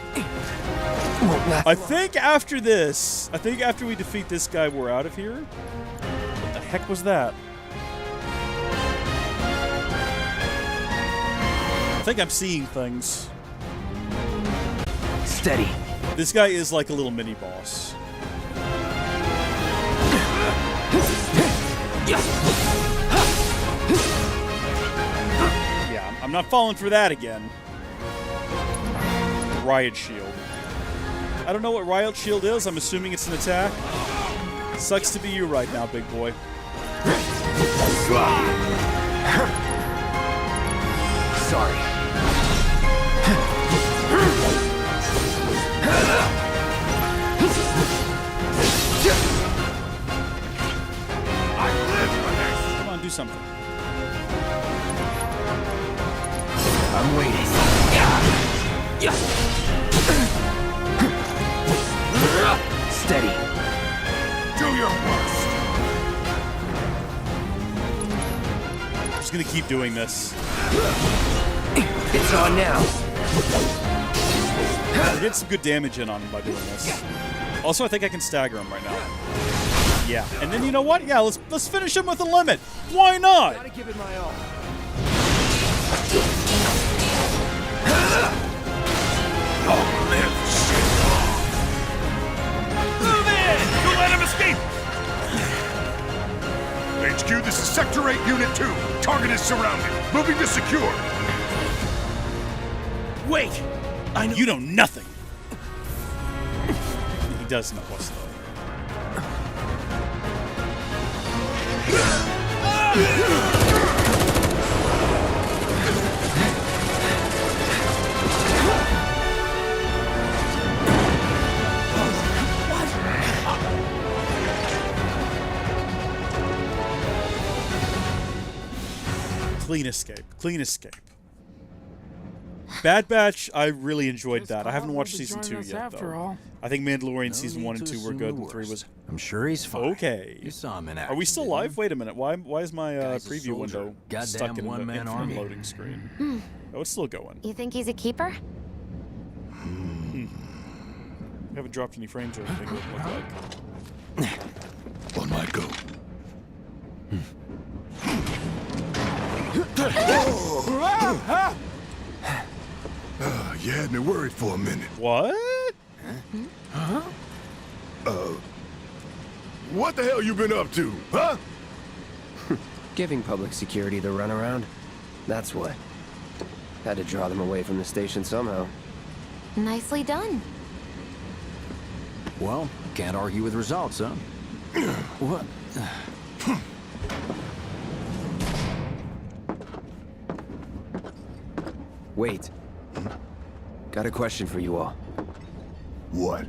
I think after this, after we defeat this guy, we're out of here. What the heck was that? I think I'm seeing things. Steady. This guy is like a little mini-boss. Yeah, I'm not falling for that again. Riot Shield. I don't know what Riot Shield is. I'm assuming it's an attack. Sucks to be you right now, big boy. Sorry. Come on, do something. I'm waiting. Steady. Do your worst. I'm just gonna keep doing this. It's on now. We're getting some good damage in on him by doing this. Also, I think I can stagger him right now. Yeah, and then you know what? Yeah, let's finish him with a limit. Why not? Gotta give it my all. Move in! Don't let him escape! HQ, this is Sector 8, Unit 2. Target is surrounded. Moving to secure. Wait! I know. You know nothing. He does know what's though. Clean escape. Clean escape. Bad Batch, I really enjoyed that. I haven't watched season 2 yet, though. I think Mandalorian season 1 and 2 were good, and 3 was... I'm sure he's fine. Okay. You saw him in action. Are we still live? Wait a minute. Why is my preview window Goddamn stuck in the one-man army. loading screen? Oh, it's still going. You think he's a keeper? We haven't dropped any frames or anything, it would look like. On my go. You had me worried for a minute. What? What the hell you been up to, huh? Giving public security the runaround. That's what. Had to draw them away from the station somehow. Nicely done. Well, can't argue with results, huh? What? Wait. Got a question for you all. What?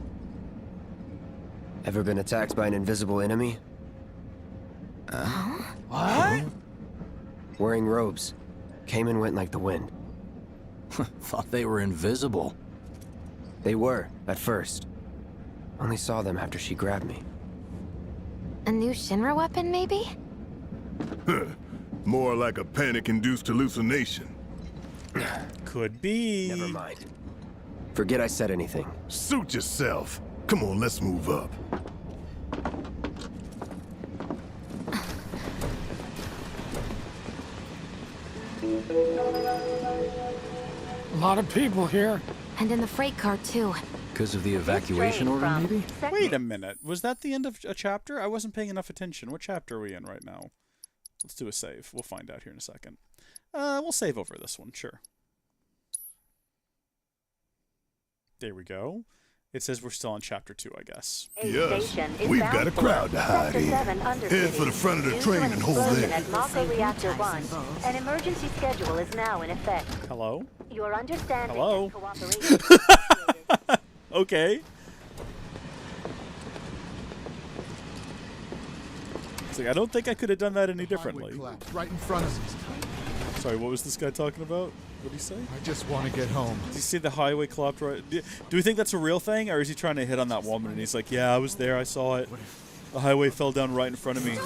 Ever been attacked by an invisible enemy? What? Wearing robes. Came and went like the wind. Thought they were invisible. They were, at first. Only saw them after she grabbed me. A new Shinra weapon, maybe? More like a panic-induced hallucination. Could be. Never mind. Forget I said anything. Suit yourself. Come on, let's move up. A lot of people here. And in the freight car, too. Because of the evacuation order, maybe? Wait a minute. Was that the end of a chapter? I wasn't paying enough attention. What chapter are we in right now? Let's do a save. We'll find out here in a second. We'll save over this one, sure. There we go. It says we're still on chapter 2, I guess. Yes, we've got a crowd to hide in. Head for the front of the train and hold there. At Mako Reactor 1, an emergency schedule is now in effect. Hello? Your understanding Hello? and cooperation. Okay. It's like, I don't think I could have done that any differently. Right in front of me. Sorry, what was this guy talking about? What did he say? I just want to get home. Did you see the highway collapsed right? Do we think that's a real thing, or is he trying to hit on that woman? And he's like, yeah, I was there, I saw it. The highway fell down right in front of me.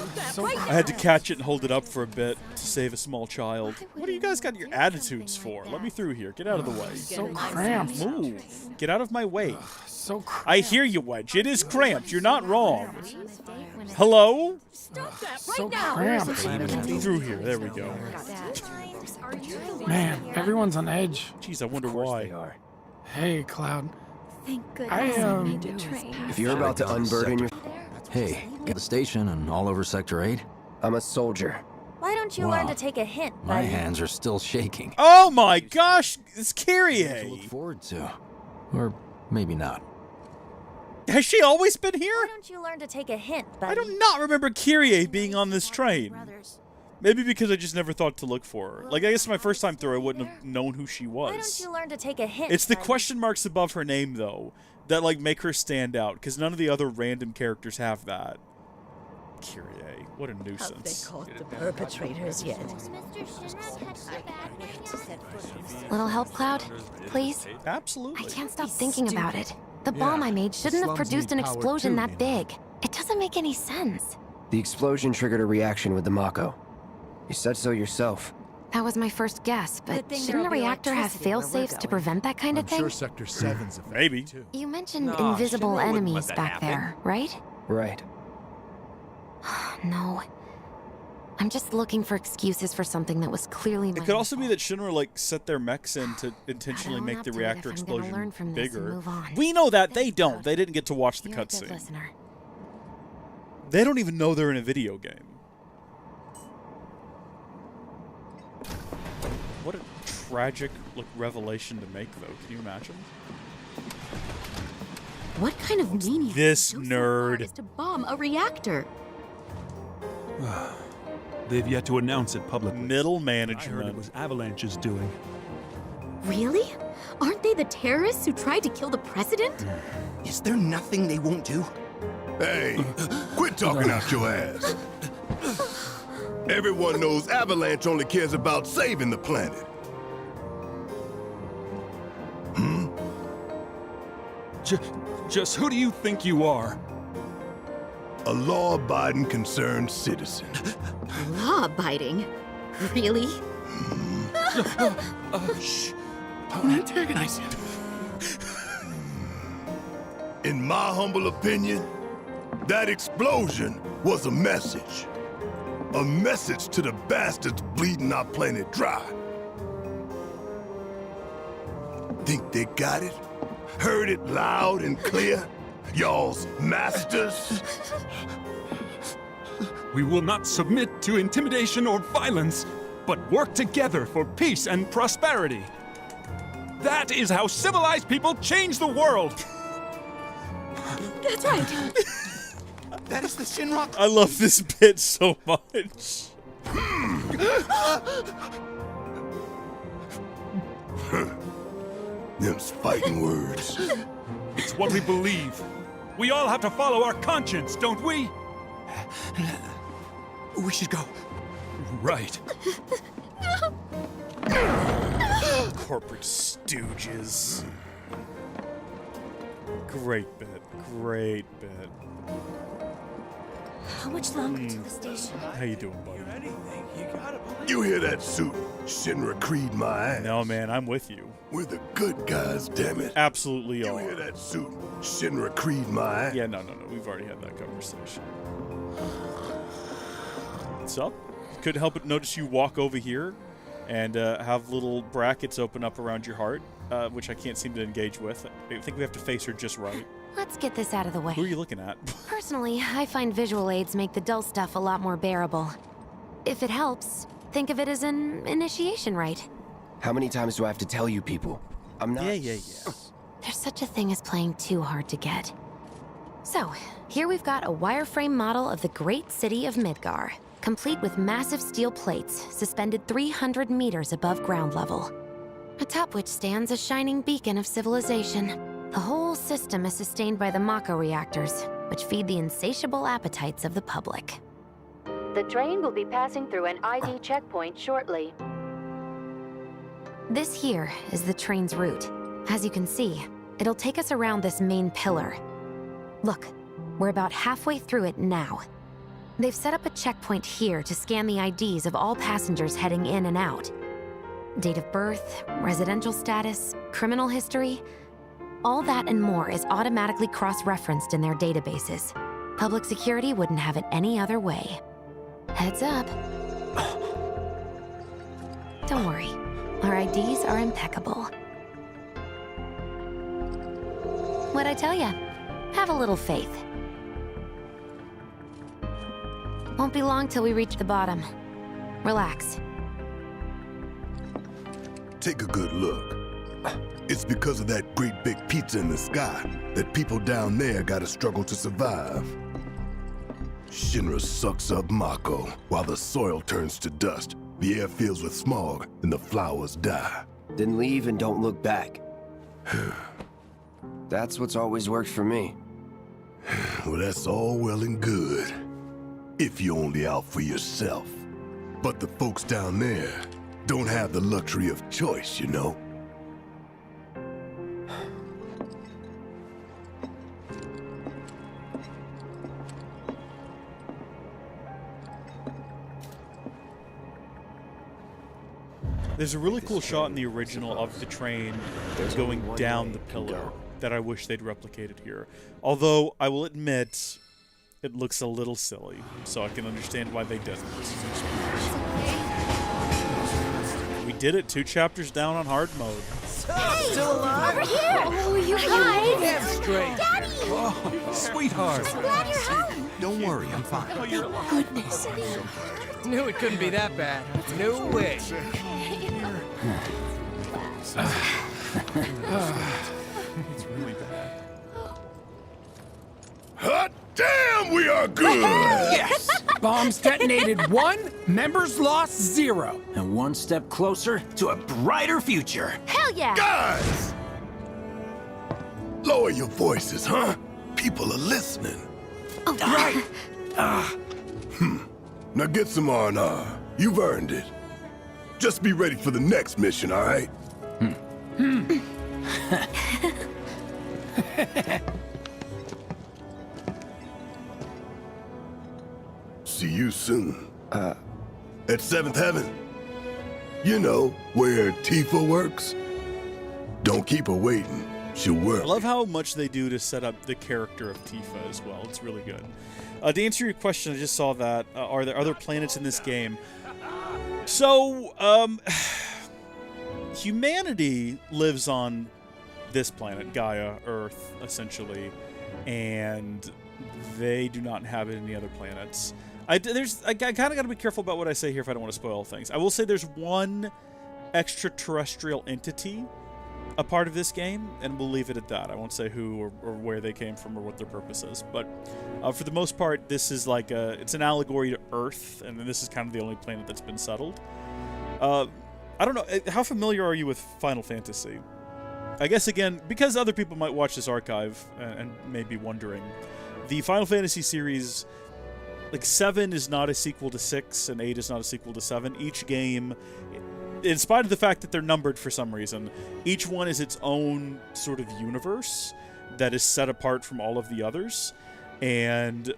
I had to catch it and hold it up for a bit to save a small child. What do you guys got your attitudes for? Let me through here. Get out of the way. So cramped. Move. Get out of my way. So cramped. I hear you, Wedge. It is cramped. You're not wrong. Hello? So cramped. Through here. There we go. Man, everyone's on edge. Jeez, I wonder why. Hey, Cloud. Thank goodness I made the train. If you're about to unburden your... Hey, get the station and all over Sector 8? I'm a soldier. Why don't you learn to take a hint, My buddy? hands are still shaking. Oh my gosh! It's To Kyrie! look forward to. Or maybe not. Has she always been here? Why don't you learn to take a hint, buddy? I do not remember Kyrie being on this train. Maybe because I just never thought to look for her. Like, I guess my first time through, I wouldn't have known who she Why don't was. you learn to take a hint, It's the buddy? question marks above her name, though, that, like, make her stand out, because none of the other random characters have that. Kyrie, what a nuisance. Have they caught the perpetrators yet? Little help, Cloud? Please? Absolutely. I can't stop thinking about it. The bomb I made shouldn't have produced an explosion that big. It doesn't make any sense. The explosion triggered a reaction with the Mako. You said so yourself. That was my first guess, but Good thing shouldn't a there'll be reactor have electricity where we're fail-safes to going. prevent that kind of I'm thing? sure Sector 7's affected Maybe. too. You mentioned No, invisible Shinra wouldn't let enemies that back happen. there, right? Right. No. I'm just looking for excuses for something that was clearly my It could also own be that Shinra, like, set their mechs in to intentionally own make the up to it reactor if I'm gonna learn explosion from this and bigger. move on. We know that. They don't. They didn't get to watch the You're a good cutscene. listener. They don't even know they're in a video game. What a tragic, like, revelation to make, though. Can you imagine? What kind of meanie This would go so far nerd. as to bomb a reactor? They've yet to announce it publicly. Middle I heard management. it was Avalanche's doing. Really? Aren't they the terrorists who tried to kill the president? Is there nothing they won't do? Hey, quit talking out your ass. Everyone knows Avalanche only cares about saving the planet. Just who do you think you are? A law-abiding concerned citizen. Law-abiding? Really? Shh. Don't antagonize him. In my humble opinion, that explosion was a message. A message to the bastards bleeding our planet dry. Think they got it? Heard it loud and clear? Y'all's masters? We will not submit to intimidation or violence, but work together for peace and prosperity. That is how civilized people change the world. That's right. That is the Shinra. I love this bit so much. Them's fighting words. It's what we believe. We all have to follow our conscience, don't we? We should go. Right. Corporate stooges. Great bit. Great bit. How much longer to the station? How you doing, buddy? You hear that suit? Shinra Creed my ass. No, man, I'm with you. We're the good guys, damn it. Absolutely You hear are. that suit? Shinra Creed my ass. Yeah, no. We've already had that conversation. What's up? Couldn't help but notice you walk over here and have little brackets open up around your heart. which I can't seem to engage with. I think we have to face her just right. Let's get this out of the way. Who are you looking at? Personally, I find visual aids make the dull stuff a lot more bearable. If it helps, think of it as an initiation rite. How many times do I have to tell you people? I'm not... Yeah. There's such a thing as playing too hard to get. So, here we've got a wireframe model of the great city of Midgar, complete with massive steel plates suspended 300 meters above ground level, atop which stands a shining beacon of civilization. The whole system is sustained by the Mako reactors, which feed the insatiable appetites of the public. The train will be passing through an ID checkpoint shortly. This here is the train's route. As you can see, it'll take us around this main pillar. Look, we're about halfway through it now. They've set up a checkpoint here to scan the IDs of all passengers heading in and out. Date of birth, residential status, criminal history, all that and more is automatically cross-referenced in their databases. Public security wouldn't have it any other way. Heads up. Don't worry, our IDs are impeccable. What'd I tell ya? Have a little faith. Won't be long till we reach the bottom. Relax. Take a good look. It's because of that great big pizza in the sky that people down there gotta struggle to survive. Shinra sucks up Mako while the soil turns to dust, the air fills with smog, and the flowers die. Then leave and don't look back. That's what's always worked for me. Well, that's all well and good. If you're only out for yourself. But the folks down there don't have the luxury of choice, you know? There's a really cool shot in the original of the train going down the pillar that I wish they'd replicated here. Although, I will admit, it looks a little silly, so I can understand why they didn't. We did it 2 chapters down on hard mode. Hey! Still alive? Over here! Oh, you guys! Damn straight. Daddy! Oh, sweetheart. I'm glad you're home. Don't worry, I'm fine. Oh, goodness. Knew it couldn't be that bad. No way. It's really bad. Hot damn, we are good! Yes! Bombs detonated 1, members lost 0. And one step closer to a brighter future. Hell yeah! Guys! Lower your voices, huh? People are listening. Oh, Right! Now get some R&R. You've earned it. Just be ready for the next mission, all right? See you soon. At 7th Heaven. You know, where Tifa works. Don't keep her waiting. She'll work. I love how much they do to set up the character of Tifa as well. It's really good. To answer your question, I just saw that. Are there other planets in this game? So, humanity lives on this planet, Gaia, Earth, essentially, and they do not inhabit any other planets. I kind of got to be careful about what I say here if I don't want to spoil things. I will say there's one extraterrestrial entity a part of this game, and we'll leave it at that. I won't say who or where they came from or what their purpose is, but for the most part, this is like it's an allegory to Earth, and this is kind of the only planet that's been settled. I don't know, how familiar are you with Final Fantasy? I guess, again, because other people might watch this archive and may be wondering, the Final Fantasy series, like 7 is not a sequel to 6, and 8 is not a sequel to 7. Each game, in spite of the fact that they're numbered for some reason, each one is its own sort of universe that is set apart from all of the others. And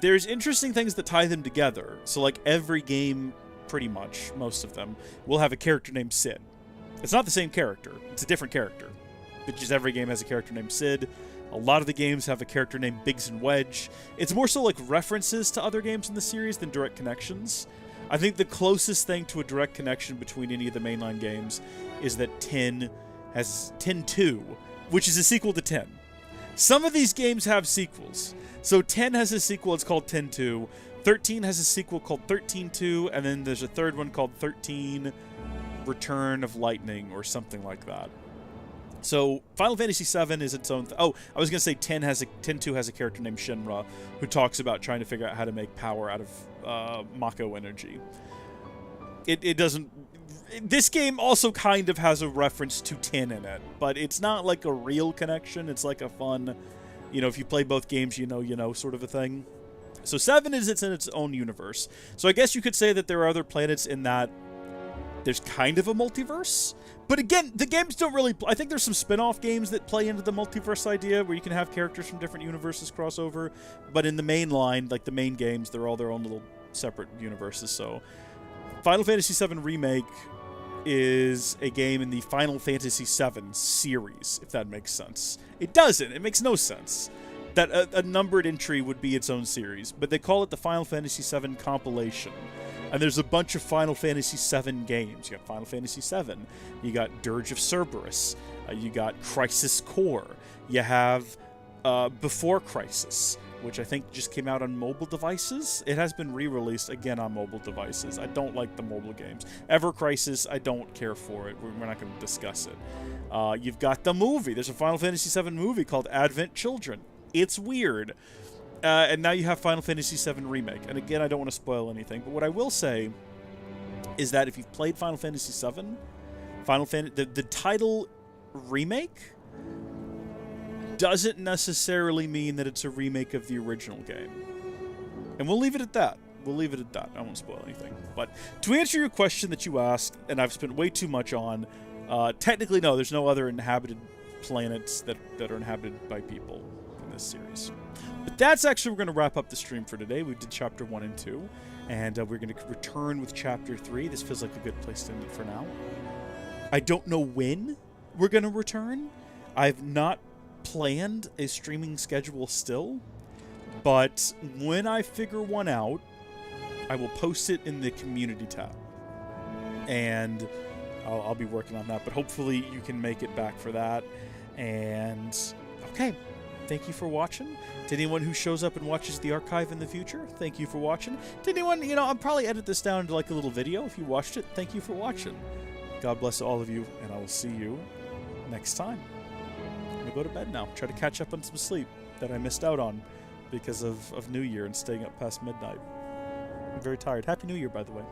there's interesting things that tie them together. So, like, every game, pretty much, most of them, will have a character named Sid. It's not the same character. It's a different character. But just every game has a character named Sid. A lot of the games have a character named Biggs and Wedge. It's more so like references to other games in the series than direct connections. I think the closest thing to a direct connection between any of the mainline games is that Tin has 10-2, which is a sequel to 10. Some of these games have sequels. So 10 has a sequel, it's called 10-2. 13 has a sequel called 13-2, and then there's a third one called 13 Return of Lightning or something like that. So Final Fantasy VII is its own. I was gonna say 10-2 has a character named Shinra who talks about trying to figure out how to make power out of Mako energy. It doesn't. This game also kind of has a reference to 10 in it, but it's not like a real connection. It's like a fun, if you play both games, you know, sort of a thing. So 7 is in its own universe. So I guess you could say that there are other planets in that there's kind of a multiverse. But again, the games don't really... I think there's some spin-off games that play into the multiverse idea where you can have characters from different universes cross over. But in the main line, like the main games, they're all their own little separate universes. So Final Fantasy VII Remake is a game in the Final Fantasy VII series, if that makes sense. It doesn't. It makes no sense that a numbered entry would be its own series, but they call it the Final Fantasy VII compilation. And there's a bunch of Final Fantasy VII games. You got Final Fantasy VII, you got Dirge of Cerberus, you got Crisis Core, you have Before Crisis, which I think just came out on mobile devices. It has been re-released again on mobile devices. I don't like the mobile games. Ever Crisis, I don't care for it. We're not going to discuss it. You've got the movie. There's a Final Fantasy VII movie called Advent Children. It's weird. And now you have Final Fantasy VII Remake. And again, I don't want to spoil anything, but what I will say is that if you've played Final Fantasy VII, the title Remake doesn't necessarily mean that it's a remake of the original game. And we'll leave it at that. I won't spoil anything. But to answer your question that you asked, and I've spent way too much on, technically no, there's no other inhabited planets that are inhabited by people in this series. But that's actually, we're going to wrap up the stream for today. We did Chapter 1 and 2, and we're going to return with Chapter 3. This feels like a good place to end it for now. I don't know when we're going to return. I've not planned a streaming schedule still, but when I figure one out, I will post it in the community tab, and I'll be working on that, but hopefully you can make it back for that. And okay, thank you for watching. To anyone who shows up and watches the archive in the future, thank you for watching. To anyone, I'll probably edit this down into like a little video. If you watched it, thank you for watching. God bless all of you, and I will see you next time. I'm going to go to bed now. Try to catch up on some sleep that I missed out on because of New Year and staying up past midnight. I'm very tired. Happy New Year, by the way.